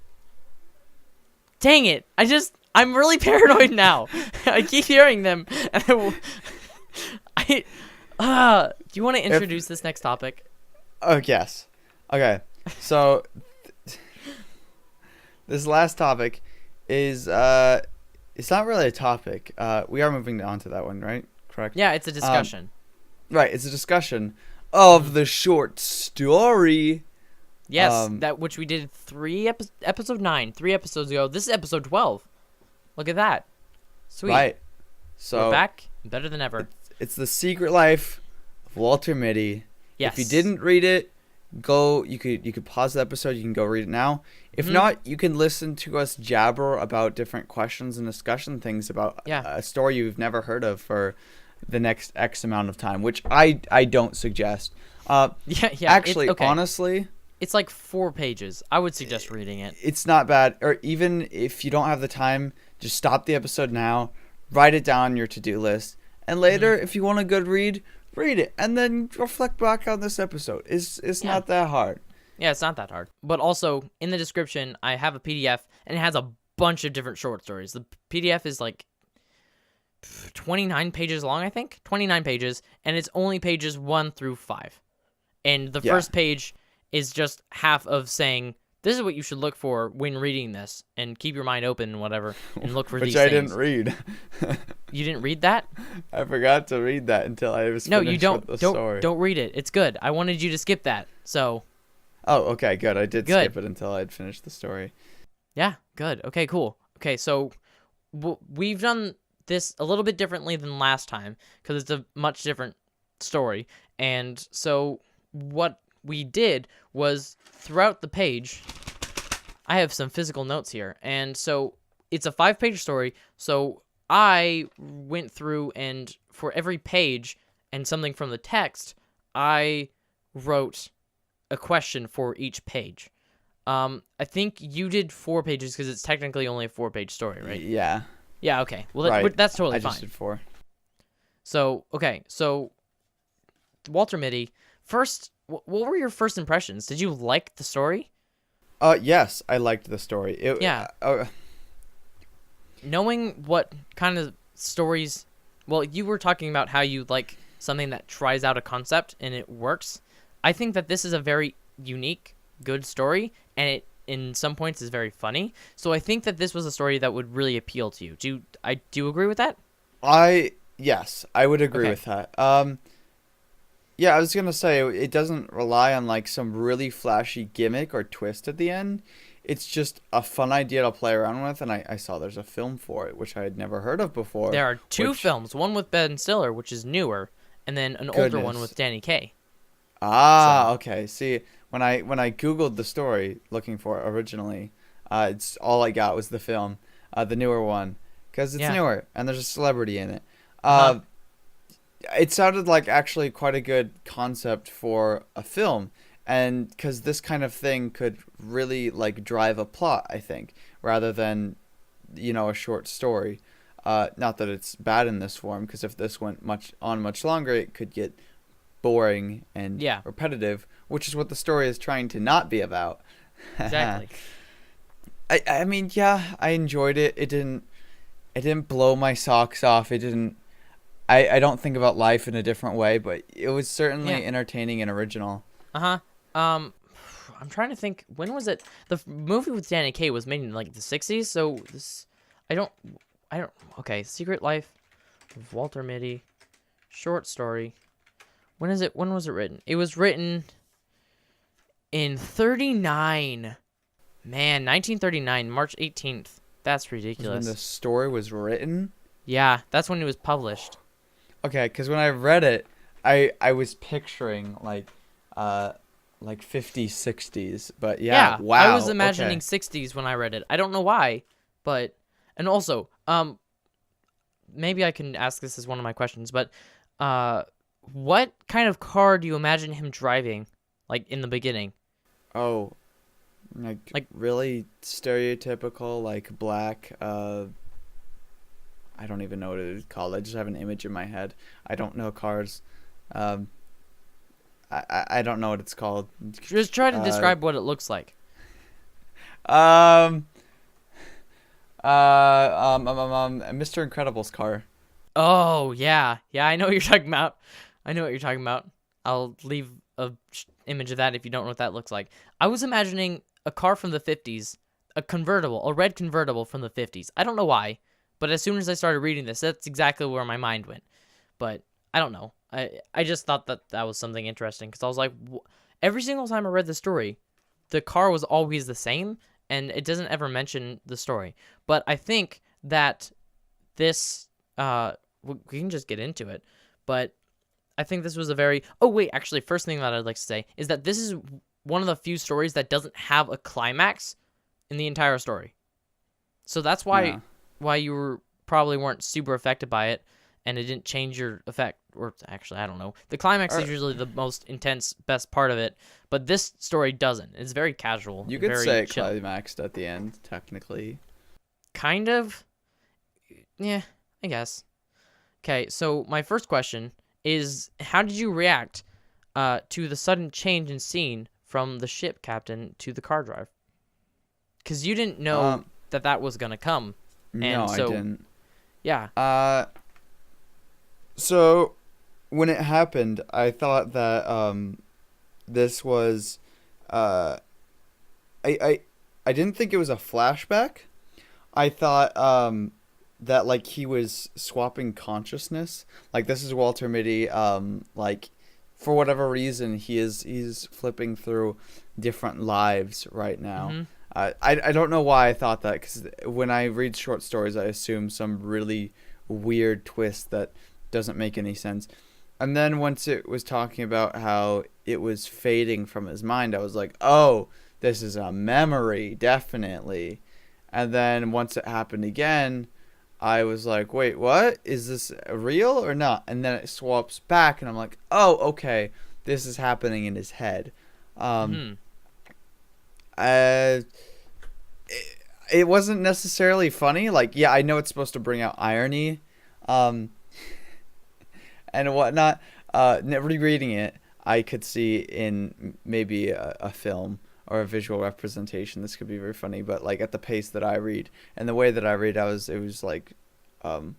Dang it! I'm really paranoid now. I keep hearing them. And do you want to introduce this next topic? Oh, yes. Okay. So this last topic is it's not really a topic. We are moving on to that one, right? Correct? Yeah, it's a discussion. Right, it's a discussion of the short story. Yes, that which we did episode 9, 3 episodes ago. This is episode 12. Look at that. Sweet. Right. So we're back, better than ever. It's The Secret Life of Walter Mitty. Yes. If you didn't read it, you could pause the episode, you can go read it now. If not, you can listen to us jabber about different questions and discussion things about a story you've never heard of for the next X amount of time, which I don't suggest. Actually, honestly, it's like 4 pages. I would suggest reading it. It's not bad. Or even if you don't have the time, just stop the episode now, write it down on your to-do list, and later, if you want a good read it, and then reflect back on this episode. It's not that hard. Yeah, it's not that hard. But also, in the description, I have a PDF, and it has a bunch of different short stories. The PDF is like 29 pages long, I think. 29 pages, and it's only pages 1 through 5. And the first page is just half of saying, this is what you should look for when reading this, and keep your mind open and whatever, and look for these things. Which I didn't read. You didn't read that? I forgot to read that until I was finished with the story. Don't read it. It's good. I wanted you to skip that, so. Oh, okay, good. I did skip it until I'd finished the story. Yeah, good. Okay, cool. Okay, so we've done this a little bit differently than last time, because it's a much different story. And so what we did was throughout the page, I have some physical notes here. And so it's a 5-page story. So I went through and for every page and something from the text, I wrote a question for each page. I think you did 4 pages because it's technically only a 4-page story, right? Yeah. Yeah, okay. Well, that's totally fine. I just did 4. So, okay. So, Walter Mitty, first, what were your first impressions? Did you like the story? Yes, I liked the story. Knowing what kind of stories... Well, you were talking about how you like something that tries out a concept and it works. I think that this is a very unique, good story, and it, in some points, is very funny. So I think that this was a story that would really appeal to you. Do you agree with that? Yes, I would agree Okay. with that. Yeah, I was gonna say it doesn't rely on like some really flashy gimmick or twist at the end. It's just a fun idea to play around with, and I saw there's a film for it, which I had never heard of before. There are two Which films, one with Ben Stiller, which is newer, and then an older one goodness. with Danny Kaye. Ah, So okay. See, when I googled the story looking for it originally, it's all I got was the film, the newer one, because it's yeah. newer and there's a celebrity in it. Uh huh. Uh, it sounded like actually quite a good concept for a film, and because this kind of thing could really like drive a plot, I think, rather than a short story. Not that it's bad in this form, because if this went much longer, it could get boring and Yeah. repetitive, which is what the story is trying to not be about. Exactly. I mean, yeah, I enjoyed it. It didn't blow my socks off. It didn't. I don't think about life in a different way, but it was Yeah. certainly entertaining and original. Uh huh. I'm trying to think. When was it? The movie with Danny Kaye was made in like the '60s. So this, I don't, I don't. Okay, Secret Life of Walter Mitty, short story. When is it? When was it written? It was written in '39. Man, 1939, March 18th. That's Was when the ridiculous. story was written. Yeah, that's when it was published. Okay, because when I read it, I was picturing like 50s, 60s. But yeah, Yeah, I was wow. imagining Okay. 60s when I read it. I don't know why, but and also, maybe I can ask this as one of my questions, but uh what kind of car do you imagine him driving like in the beginning? Oh, like Like really stereotypical, like black. I don't even know what it is called. I just have an image in my head. I don't know cars. Um, I don't know what it's called. just try to Uh, describe what it looks like. um, Mr. Incredible's car. Oh, yeah. Yeah, I know what you're talking about. I know what you're talking about. I'll leave a image of that if you don't know what that looks like. I was imagining a car from the 50s, a red convertible from the 50s. I don't know why, but as soon as I started reading this, that's exactly where my mind went. But I don't know. I just thought that was something interesting because I was like, every single time I read the story, the car was always the same, and it doesn't ever mention the story. But I think that this we can just get into it, but I think this was a very oh wait actually first thing that I'd like to say is that this is one of the few stories that doesn't have a climax in the entire story, so that's Yeah. why you probably weren't super affected by it, and it didn't change your effect. Or actually, I don't know, the climax is Or usually the most intense best part of it, but this story doesn't. It's very casual you and could very say it chill. climaxed at the end, technically. Kind of. Yeah, I guess. Okay, so my first question is, how did you react to the sudden change in scene from the ship captain to the car driver? Because you didn't know Um, that was gonna come, no, and I so didn't. yeah, So when it happened, I thought that this was uh, I I didn't think it was a flashback. I thought that like he was swapping consciousness. Like this is Walter Mitty. Like for whatever reason he's flipping through different lives right now. mm-hmm, I don't know why I thought that, because when I read short stories, I assume some really weird twist that doesn't make any sense. And then once it was talking about how it was fading from his mind, I was like, oh, this is a memory, definitely. And then once it happened again, I was like, wait, what? Is this real or not? And then it swaps back, and I'm like, oh, okay, this is happening in his head. Um, mm-hmm. uh, it wasn't necessarily funny. Like, yeah, I know it's supposed to bring out irony, um, and whatnot. Rereading it, I could see in maybe a film or a visual representation, this could be very funny. But like at the pace that I read and the way that I read, it was like, um,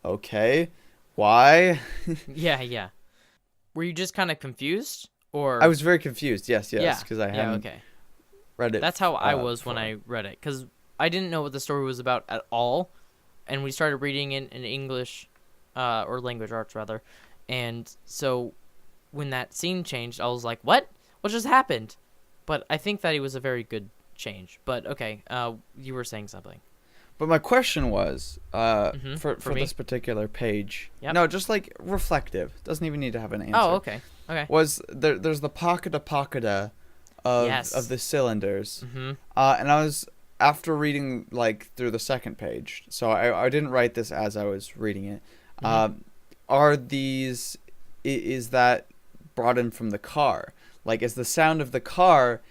okay, why? Yeah, yeah. Were you just kind of confused, I or was very confused. Yes, yeah, because I yeah, hadn't okay. read it. That's how I was when Before. I read it, because I didn't know what the story was about at all, and we started reading it in English or language arts rather, and so when that scene changed, I was like, what just happened? But I think that it was a very good change. But okay, you were saying something. But my question was, for me? this particular page, Yep. no, just like reflective. Doesn't even need to have an answer. Oh, okay. Was there's the pocketa Yes. of the cylinders, Mm-hmm. and I was after reading like through the second page, so I didn't write this as I was reading it. Mm-hmm. Are these is that brought in from the car? Like, is the sound of the car,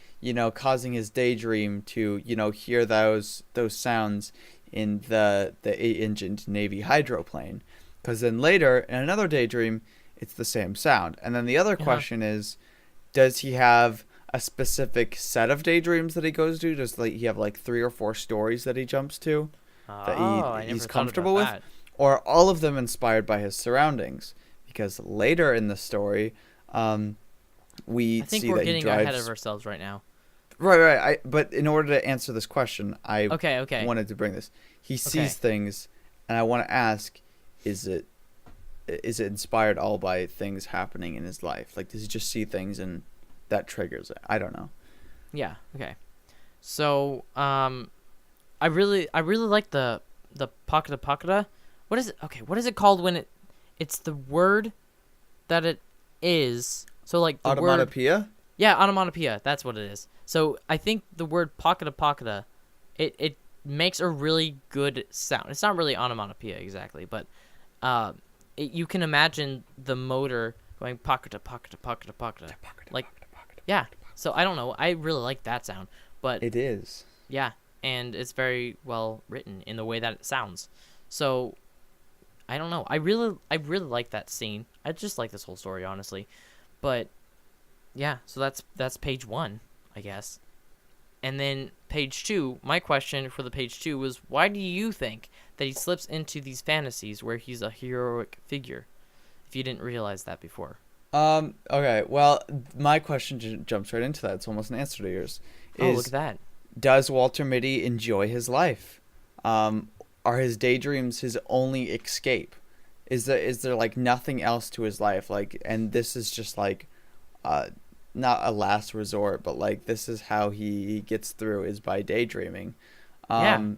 causing his daydream to, hear those sounds in the 8-engined Navy hydroplane? Because then later in another daydream, it's the same sound. And then the other question is, does he have a specific set of daydreams that he goes to? Does he have like 3 or 4 stories that he jumps to that he's comfortable with? That. Or are all of them inspired by his surroundings? Because later in the story, we I think see we're that he getting drives. ahead of ourselves right now. Right. But in order to answer this question, I Okay. wanted to bring this. He sees things, and I want to ask: is it inspired all by things happening in his life? Like, does he just see things and that triggers it? I don't know. Yeah. Okay. So, I really like the pocketa. What is it? Okay, what is it called when it's the word that it is. So like the Onomatopoeia? word. Yeah, onomatopoeia. That's what it is. So I think the word pocketa, it makes a really good sound. It's not really onomatopoeia exactly, but you can imagine the motor going pocketa. Like, yeah. So I don't know. I really like that sound, but It is. yeah, and it's very well written in the way that it sounds. So I don't know. I really like that scene. I just like this whole story, honestly. But yeah, so that's page 1, I guess. And then page 2, my question for the page 2 was, why do you think that he slips into these fantasies where he's a heroic figure? If you didn't realize that before. Okay. Well, my question jumps right into that. It's almost an answer to yours. Look at that. Does Walter Mitty enjoy his life? Are his daydreams his only escape? Is there like nothing else to his life? Like, and this is just like, not a last resort, but like this is how he gets through, is by daydreaming. Yeah,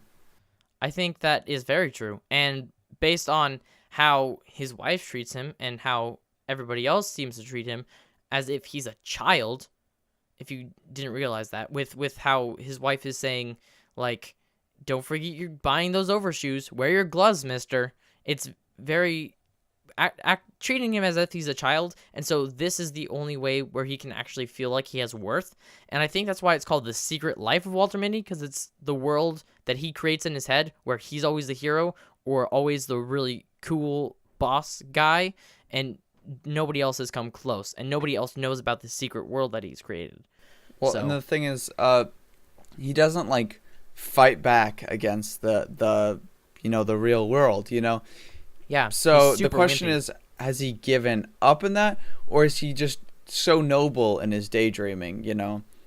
I think that is very true. And based on how his wife treats him and how everybody else seems to treat him as if he's a child, if you didn't realize that, with how his wife is saying, like, don't forget you're buying those overshoes, wear your gloves, mister. It's very treating him as if he's a child, and so this is the only way where he can actually feel like he has worth. And I think that's why it's called The Secret Life of Walter Mitty, because it's the world that he creates in his head where he's always the hero or always the really cool boss guy, and nobody else has come close, and nobody else knows about the secret world that he's created. Well, and the thing is, he doesn't like fight back against the real world, Yeah. So the question is, has he given up in that, or is he just so noble in his daydreaming?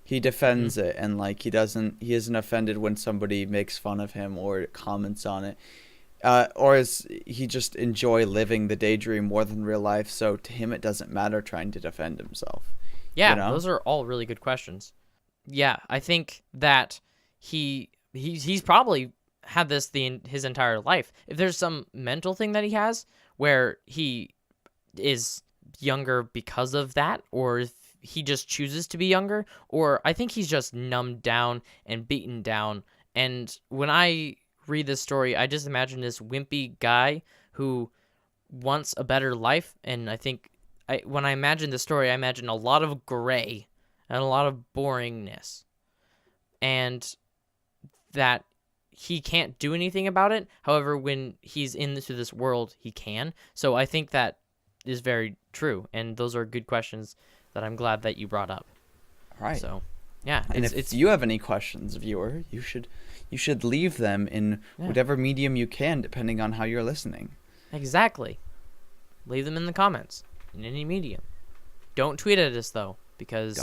He defends it, and like he isn't offended when somebody makes fun of him or comments on it, or is he just enjoy living the daydream more than real life? So to him, it doesn't matter trying to defend himself. Yeah, those are all really good questions. Yeah, I think that he's probably had this his entire life. If there's some mental thing that he has where he is younger because of that, or if he just chooses to be younger, or I think he's just numbed down and beaten down. And when I read this story, I just imagine this wimpy guy who wants a better life, and I think when I imagine the story, I imagine a lot of gray and a lot of boringness, and that he can't do anything about it. However, when he's into this world, he can. So I think that is very true, and those are good questions that I'm glad that you brought up. Right. So, yeah. And if you have any questions, viewer, you should leave them in whatever medium you can, depending on how you're listening. Exactly. Leave them in the comments in any medium. Don't tweet at us though, because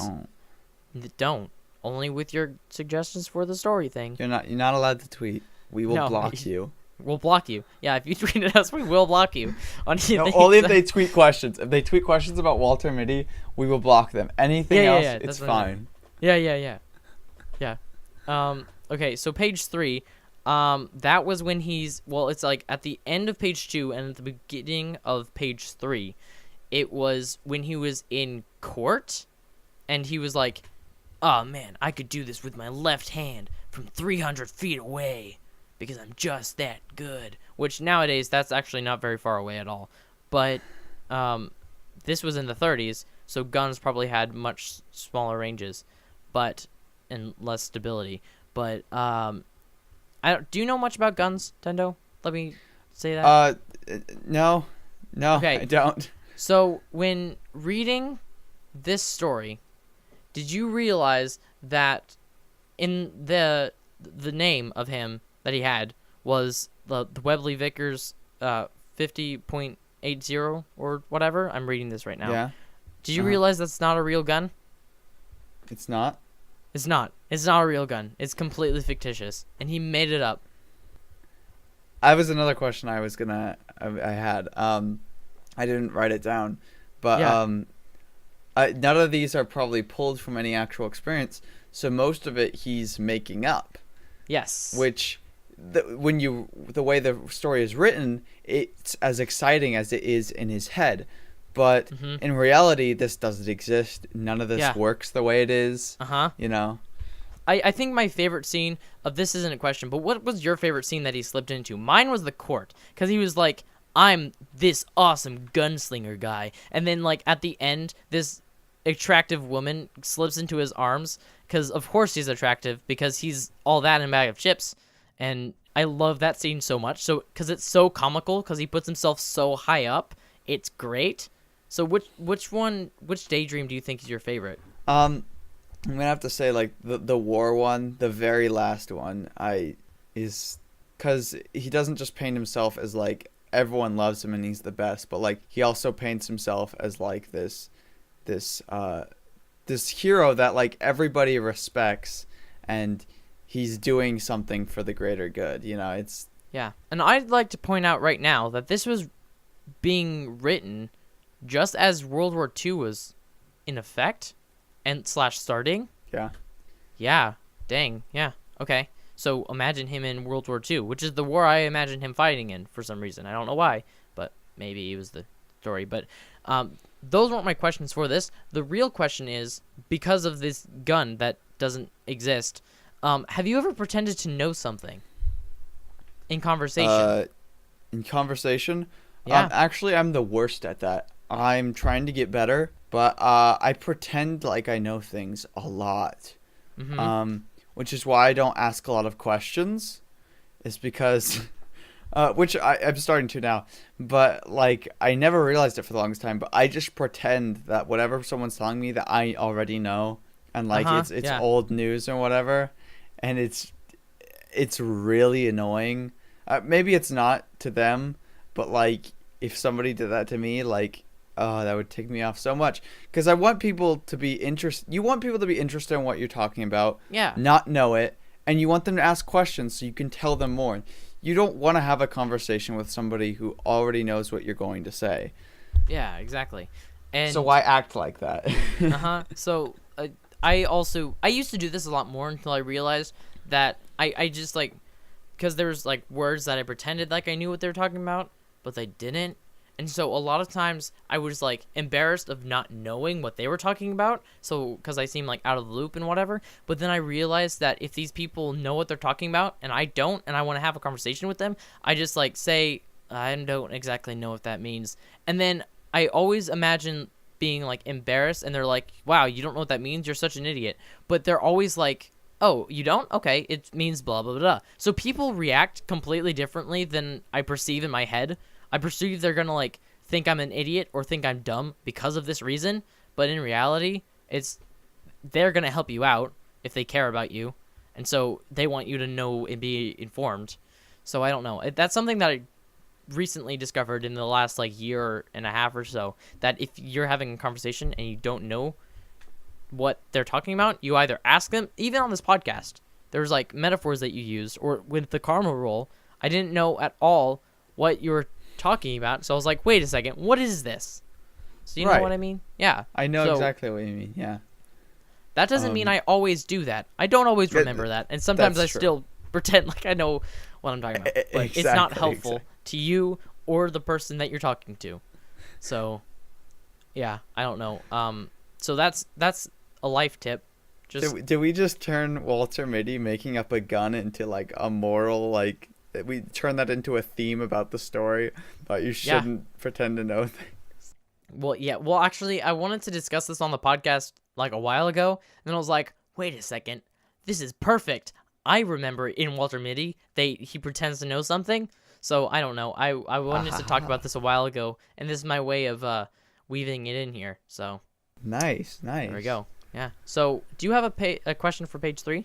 don't. Only with your suggestions for the story thing. You're not allowed to tweet. We will block you. We'll block you. Yeah, if you tweet at us, we will block you. On No, only if they tweet questions. If they tweet questions about Walter and Mitty, we will block them. Anything else, it's fine. Yeah. Okay, so page 3, that was when it's like at the end of page 2 and at the beginning of page 3. It was when he was in court, and he was like, "Oh man, I could do this with my left hand from 300 feet away because I'm just that good." Which nowadays, that's actually not very far away at all. But this was in the 30s, so guns probably had much smaller ranges, and less stability. But do you know much about guns, Tendo? Let me say that. No, Okay. I don't. So when reading this story, did you realize that in the name of him that he had was the Webley Vickers 50.80 or whatever? I'm reading this right now. Yeah. Did you realize that's not a real gun? It's not? It's not. It's not a real gun. It's completely fictitious, and he made it up. I was another question I had. I didn't write it down, but none of these are probably pulled from any actual experience. So most of it he's making up. Yes. Which, the way the story is written, it's as exciting as it is in his head. But in reality, this doesn't exist. None of this works the way it is. You know? I think my favorite scene of this isn't a question, but what was your favorite scene that he slipped into? Mine was the court, because he was like, "I'm this awesome gunslinger guy," and then like at the end, this attractive woman slips into his arms, because of course he's attractive, because he's all that in a bag of chips. And I love that scene so much, so because it's so comical, because he puts himself so high up. It's great. So which daydream do you think is your favorite? I'm gonna have to say like the war one, the very last one. Because he doesn't just paint himself as like everyone loves him and he's the best, but like he also paints himself as like this hero that like everybody respects, and he's doing something for the greater good. You know, it's And I'd like to point out right now that this was being written just as World War II was in effect and / starting. Yeah. Dang. Yeah. Okay. So imagine him in World War II, which is the war I imagine him fighting in for some reason. I don't know why, but maybe it was the story. But those weren't my questions for this. The real question is, because of this gun that doesn't exist, have you ever pretended to know something in conversation? In conversation? Yeah. Actually, I'm the worst at that. I'm trying to get better, but I pretend like I know things a lot. Which is why I don't ask a lot of questions. It's because, which I'm starting to now, but like I never realized it for the longest time. But I just pretend that whatever someone's telling me that I already know, and like it's old news or whatever, and it's really annoying. Maybe it's not to them, but like if somebody did that to me, like. Oh, that would tick me off so much, because I want people to be interested. You want people to be interested in what you're talking about, not know it, and you want them to ask questions so you can tell them more. You don't want to have a conversation with somebody who already knows what you're going to say. Yeah, exactly. And so why act like that? So I used to do this a lot more until I realized that I just like, because there's like words that I pretended like I knew what they were talking about, but they didn't. And so a lot of times I was like embarrassed of not knowing what they were talking about. So because I seem like out of the loop and whatever. But then I realized that if these people know what they're talking about and I don't, and I want to have a conversation with them, I just like say, I don't exactly know what that means. And then I always imagine being like embarrassed, and they're like, wow, you don't know what that means? You're such an idiot. But they're always like, oh, you don't? Okay, it means blah, blah, blah. So people react completely differently than I perceive in my head. I perceive they're going to, like, think I'm an idiot or think I'm dumb because of this reason. But in reality, they're going to help you out if they care about you. And so they want you to know and be informed. So I don't know. That's something that I recently discovered in the last, like, year and a half or so. That if you're having a conversation and you don't know what they're talking about, you either ask them, even on this podcast, there's, like, metaphors that you use. Or with the karma rule, I didn't know at all what you were talking about. So I was like, wait a second, what is this? So you know what I mean? Yeah. I know So exactly what you mean. Yeah. that doesn't mean I always do that. I don't always remember that. And sometimes I That's true. still pretend like I know what I'm talking about. But it's not helpful to you or the person that you're talking to. So, yeah, I don't know. So that's a life tip. Just Did we just turn Walter Mitty making up a gun into like a moral, like we turn that into a theme about the story, but you shouldn't pretend to know things. well, yeah. Well, actually, I wanted to discuss this on the podcast like a while ago, and then I was like, wait a second, this is perfect. I remember in Walter Mitty, he pretends to know something. So I don't know. I wanted to talk about this a while ago, and this is my way of weaving it in here. So Nice. there we go. Yeah. So do you have a question for page 3?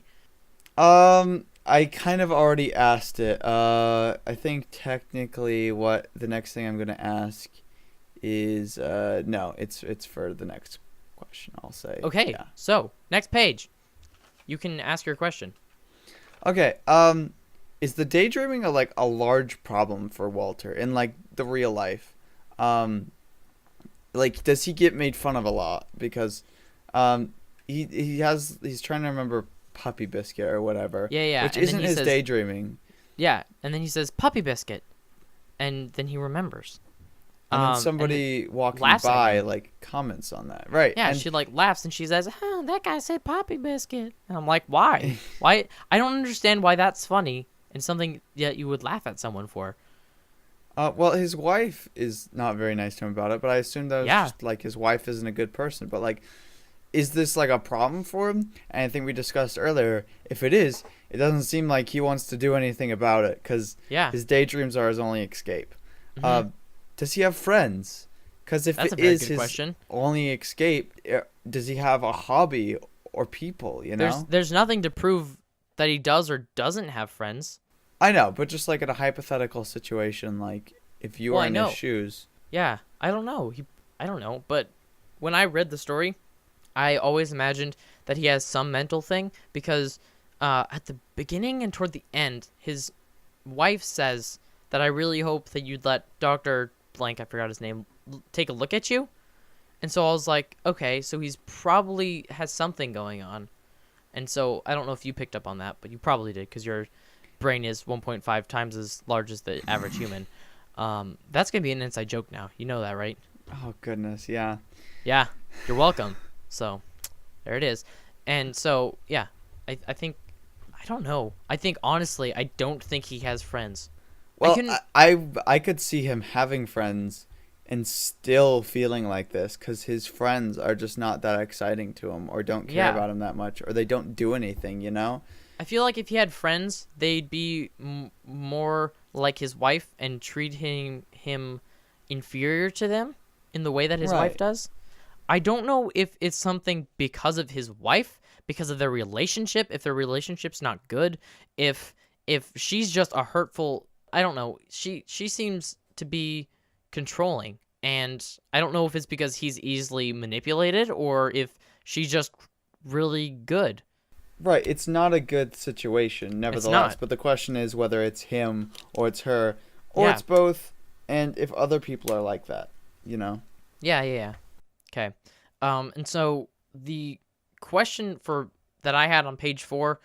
I kind of already asked it. I think technically what the next thing I'm gonna ask is no, it's for the next question. I'll say. Okay. Yeah. So next page, you can ask your question. Okay. Is the daydreaming a large problem for Walter in like the real life? Like, does he get made fun of a lot because he's trying to remember Puppy Biscuit or whatever. Yeah. Which And then isn't he his says, daydreaming. Yeah, and then he says Puppy Biscuit, and then he remembers. And then somebody walking laughs at by him. like comments on that. Right. Yeah, And she like laughs and she says, "Oh, that guy said Puppy Biscuit." And I'm like, "Why? Why? I don't understand why that's funny and something that you would laugh at someone for." well, his wife is not very nice to him about it, but I assume that was just like his wife isn't a good person. But like, is this like a problem for him? And I think we discussed earlier, if it is, it doesn't seem like he wants to do anything about it because his daydreams are his only escape. Mm-hmm. Does he have friends? Because if That's it a very is good his question. only escape, does he have a hobby or people, you know? There's nothing to prove that he does or doesn't have friends. I know, but just like in a hypothetical situation, like if you were in his shoes. Yeah, I don't know. I don't know. But when I read the story, I always imagined that he has some mental thing because at the beginning and toward the end, his wife says that I really hope that you'd let Dr. Blank, I forgot his name, take a look at you. And so I was like, okay, so he's probably has something going on. And so I don't know if you picked up on that, but you probably did because your brain is 1.5 times as large as the average human. That's going to be an inside joke now. You know that, right? Oh, goodness, yeah. Yeah, you're welcome. So there it is. And so, yeah, I think, I don't know. I think, honestly, I don't think he has friends. Well, I could see him having friends and still feeling like this because his friends are just not that exciting to him or don't care about him that much or they don't do anything, you know? I feel like if he had friends, they'd be more like his wife and treat him inferior to them in the way that his wife does. I don't know if it's something because of his wife, because of their relationship, if their relationship's not good, if she's just a hurtful, I don't know. She seems to be controlling, and I don't know if it's because he's easily manipulated or if she's just really good. Right, it's not a good situation, nevertheless. But the question is whether it's him or it's her or it's both, and if other people are like that, you know? Yeah. Okay. And so the question that I had on page 4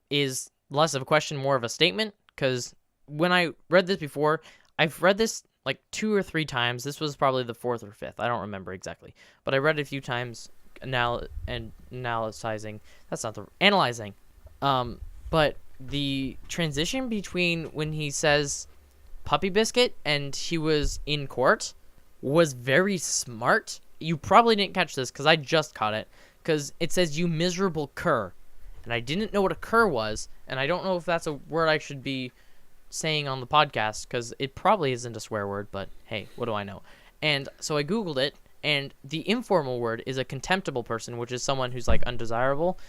is less of a question, more of a statement, because when I read this before, I've read this like 2 or 3 times. This was probably the 4th or 5th. I don't remember exactly. But I read it a few times analyzing. That's not the analyzing. But the transition between when he says Puppy Biscuit and he was in court was very smart. You probably didn't catch this because I just caught it. Because it says, "You miserable cur." And I didn't know what a cur was. And I don't know if that's a word I should be saying on the podcast because it probably isn't a swear word. But hey, what do I know? And so I Googled it. And the informal word is a contemptible person, which is someone who's like undesirable,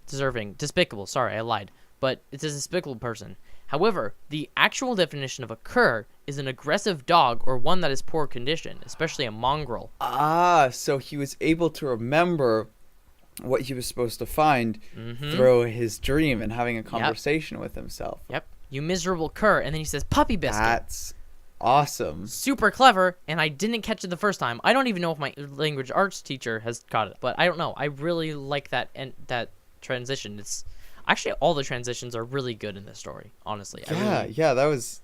despicable. Sorry, I lied. But it's a despicable person. However, the actual definition of a cur is an aggressive dog or one that is poor condition, especially a mongrel. Ah, so he was able to remember what he was supposed to find through his dream and having a conversation with himself. Yep. You miserable cur. And then he says, puppy biscuit. That's awesome. Super clever, and I didn't catch it the first time. I don't even know if my language arts teacher has caught it, but I don't know. I really like that and that transition. It's actually all the transitions are really good in this story, honestly. Yeah, that was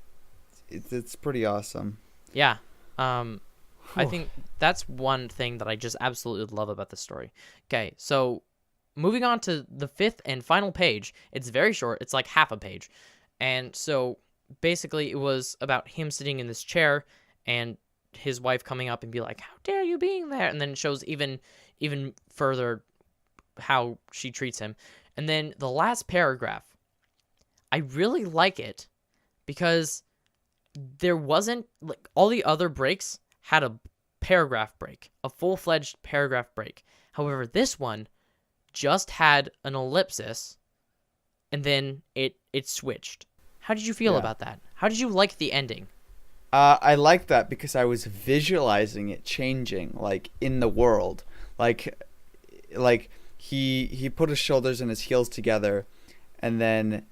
it's pretty awesome. Yeah. I think that's one thing that I just absolutely love about this story. Okay, so moving on to the 5th and final page. It's very short. It's like half a page. And so basically it was about him sitting in this chair and his wife coming up and be like, how dare you being there? And then it shows even further how she treats him. And then the last paragraph, I really like it because there wasn't, like, all the other breaks had a paragraph break, a full-fledged paragraph break. However, this one just had an ellipsis and then it switched. How did you feel about that? How did you like the ending? I liked that because I was visualizing it changing, like, in the world. Like he put his shoulders and his heels together, and then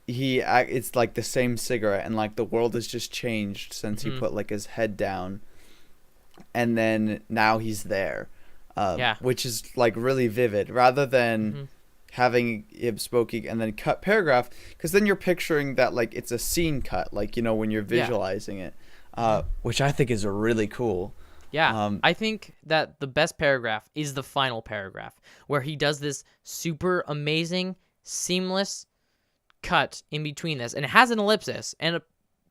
it's like the same cigarette, and like the world has just changed since he put like his head down, and then now he's there, which is like really vivid, rather than having him speaking and then cut paragraph, because then you're picturing that like it's a scene cut, like, you know, when you're visualizing it, which I think is really cool. Yeah, I think that the best paragraph is the final paragraph, where he does this super amazing, seamless cut in between this, and it has an ellipsis and a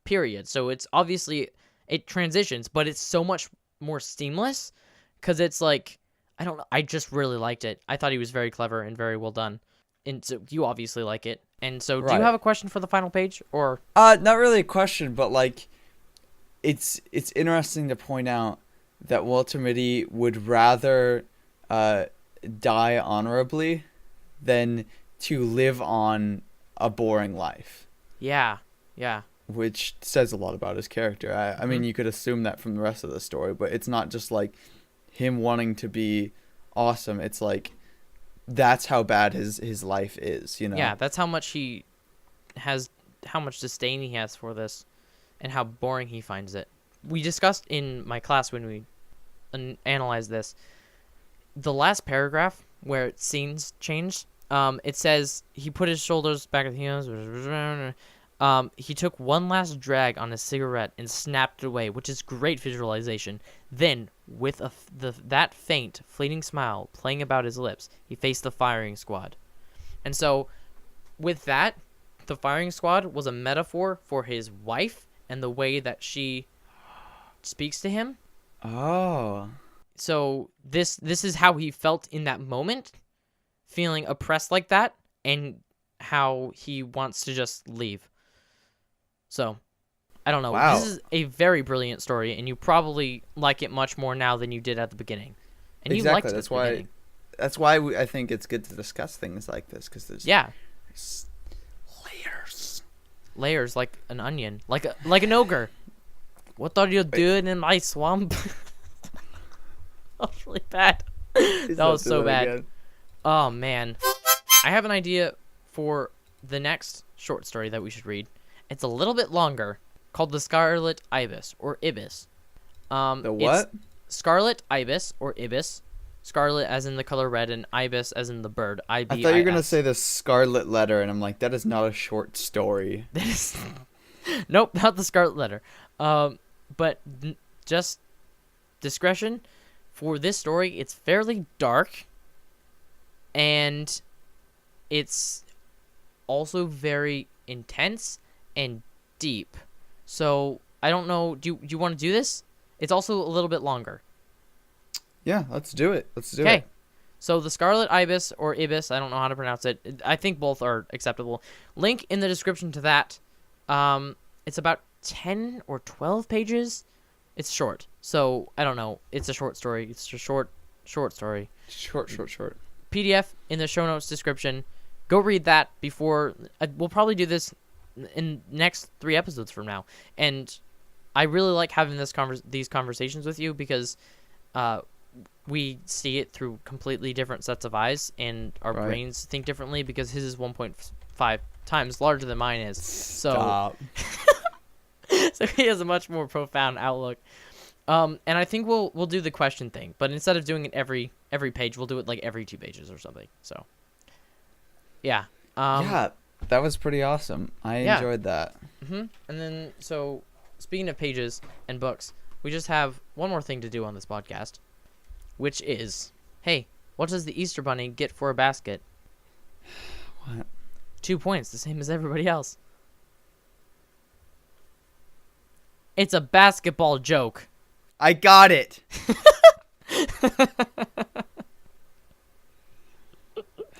period, so it's obviously, it transitions, but it's so much more seamless, because it's like, I don't know, I just really liked it. I thought he was very clever and very well done, and so you obviously like it. And so, do you have a question for the final page, or? Not really a question, but like, it's interesting to point out that Walter Mitty would rather die honorably than to live on a boring life. Yeah. Which says a lot about his character. I mean, you could assume that from the rest of the story, but it's not just like him wanting to be awesome. It's like, that's how bad his life is, you know? Yeah, that's how much how much disdain he has for this, and how boring he finds it. We discussed in my class when we analyzed this, the last paragraph where scenes changed, it says he put his shoulders back at the heels. He took one last drag on his cigarette and snapped it away, which is great visualization. Then, with that faint, fleeting smile playing about his lips, he faced the firing squad. And so, with that, the firing squad was a metaphor for his wife and the way that she speaks to him. Oh. So this is how he felt in that moment, feeling oppressed like that, and how he wants to just leave. So, I don't know. Wow. This is a very brilliant story, and you probably like it much more now than you did at the beginning. And you liked it at the beginning. That's why I think it's good to discuss things like this, because there's layers like an onion, like an ogre. What are you doing in my swamp? That was really bad. That was so bad. Again. Oh man, I have an idea for the next short story that we should read. It's a little bit longer, called The Scarlet Ibis, or Ibis. The what? Scarlet Ibis, or Ibis. Scarlet as in the color red, and ibis as in the bird. I-B-I-S. I thought you were going to say the Scarlet Letter, and I'm like, that is not a short story. That is... Nope, not the Scarlet Letter. But just discretion, for this story, it's fairly dark, and it's also very intense and deep. So, I don't know, do you want to do this? It's also a little bit longer. Yeah, let's do it. Let's do it. Okay. So the Scarlet Ibis, or Ibis, I don't know how to pronounce it. I think both are acceptable. Link in the description to that. It's about 10 or 12 pages. It's short. So, I don't know. It's a short story. It's a short story. Short. PDF in the show notes description. Go read that before... we'll probably do this in next 3 episodes from now. And I really like having these conversations with you because... we see it through completely different sets of eyes, and our Right. brains think differently because his is 1.5 times larger than mine is. So, Stop. so he has a much more profound outlook. And I think we'll do the question thing, but instead of doing it every page, we'll do it like every 2 pages or something. So, yeah. Yeah, that was pretty awesome. I Yeah. enjoyed that. And then, so speaking of pages and books, we just have one more thing to do on this podcast, which is, hey, what does the Easter Bunny get for a basket? What? 2 points, the same as everybody else. It's a basketball joke. I got it.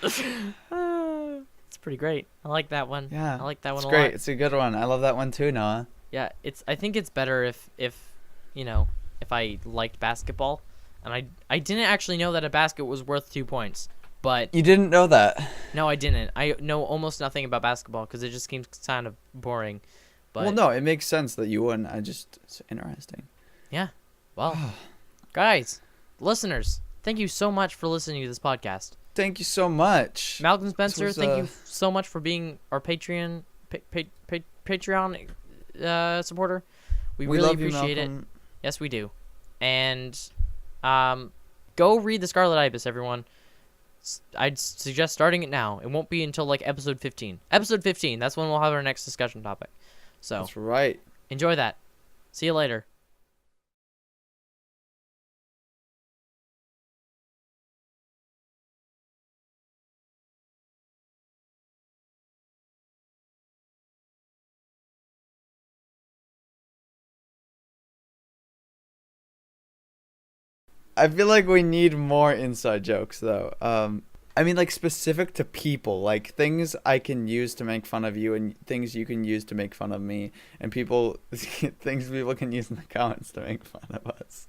It's pretty great. I like that one. Yeah. I like that one It's a great. lot. It's a good one. I love that one too, Noah. Yeah, I think it's better if you know, if I liked basketball, and I didn't actually know that a basket was worth 2 points, but You didn't know that. no, I didn't. I know almost nothing about basketball because it just seems kind of boring. But Well, no, it makes sense that you wouldn't. It's interesting. yeah, well, guys, listeners, thank you so much for listening to this podcast. Thank you so much. Malcolm Spencer, was, thank you so much for being our Patreon supporter. We really love you, appreciate it. Malcolm. Yes, we do. And go read The Scarlet Ibis, everyone. I'd suggest starting it now. It won't be until like episode 15. Episode 15, that's when we'll have our next discussion topic. So That's right. enjoy that. See you later. I feel like we need more inside jokes, though. I mean, like, specific to people, like things I can use to make fun of you, and things you can use to make fun of me, and things people can use in the comments to make fun of us.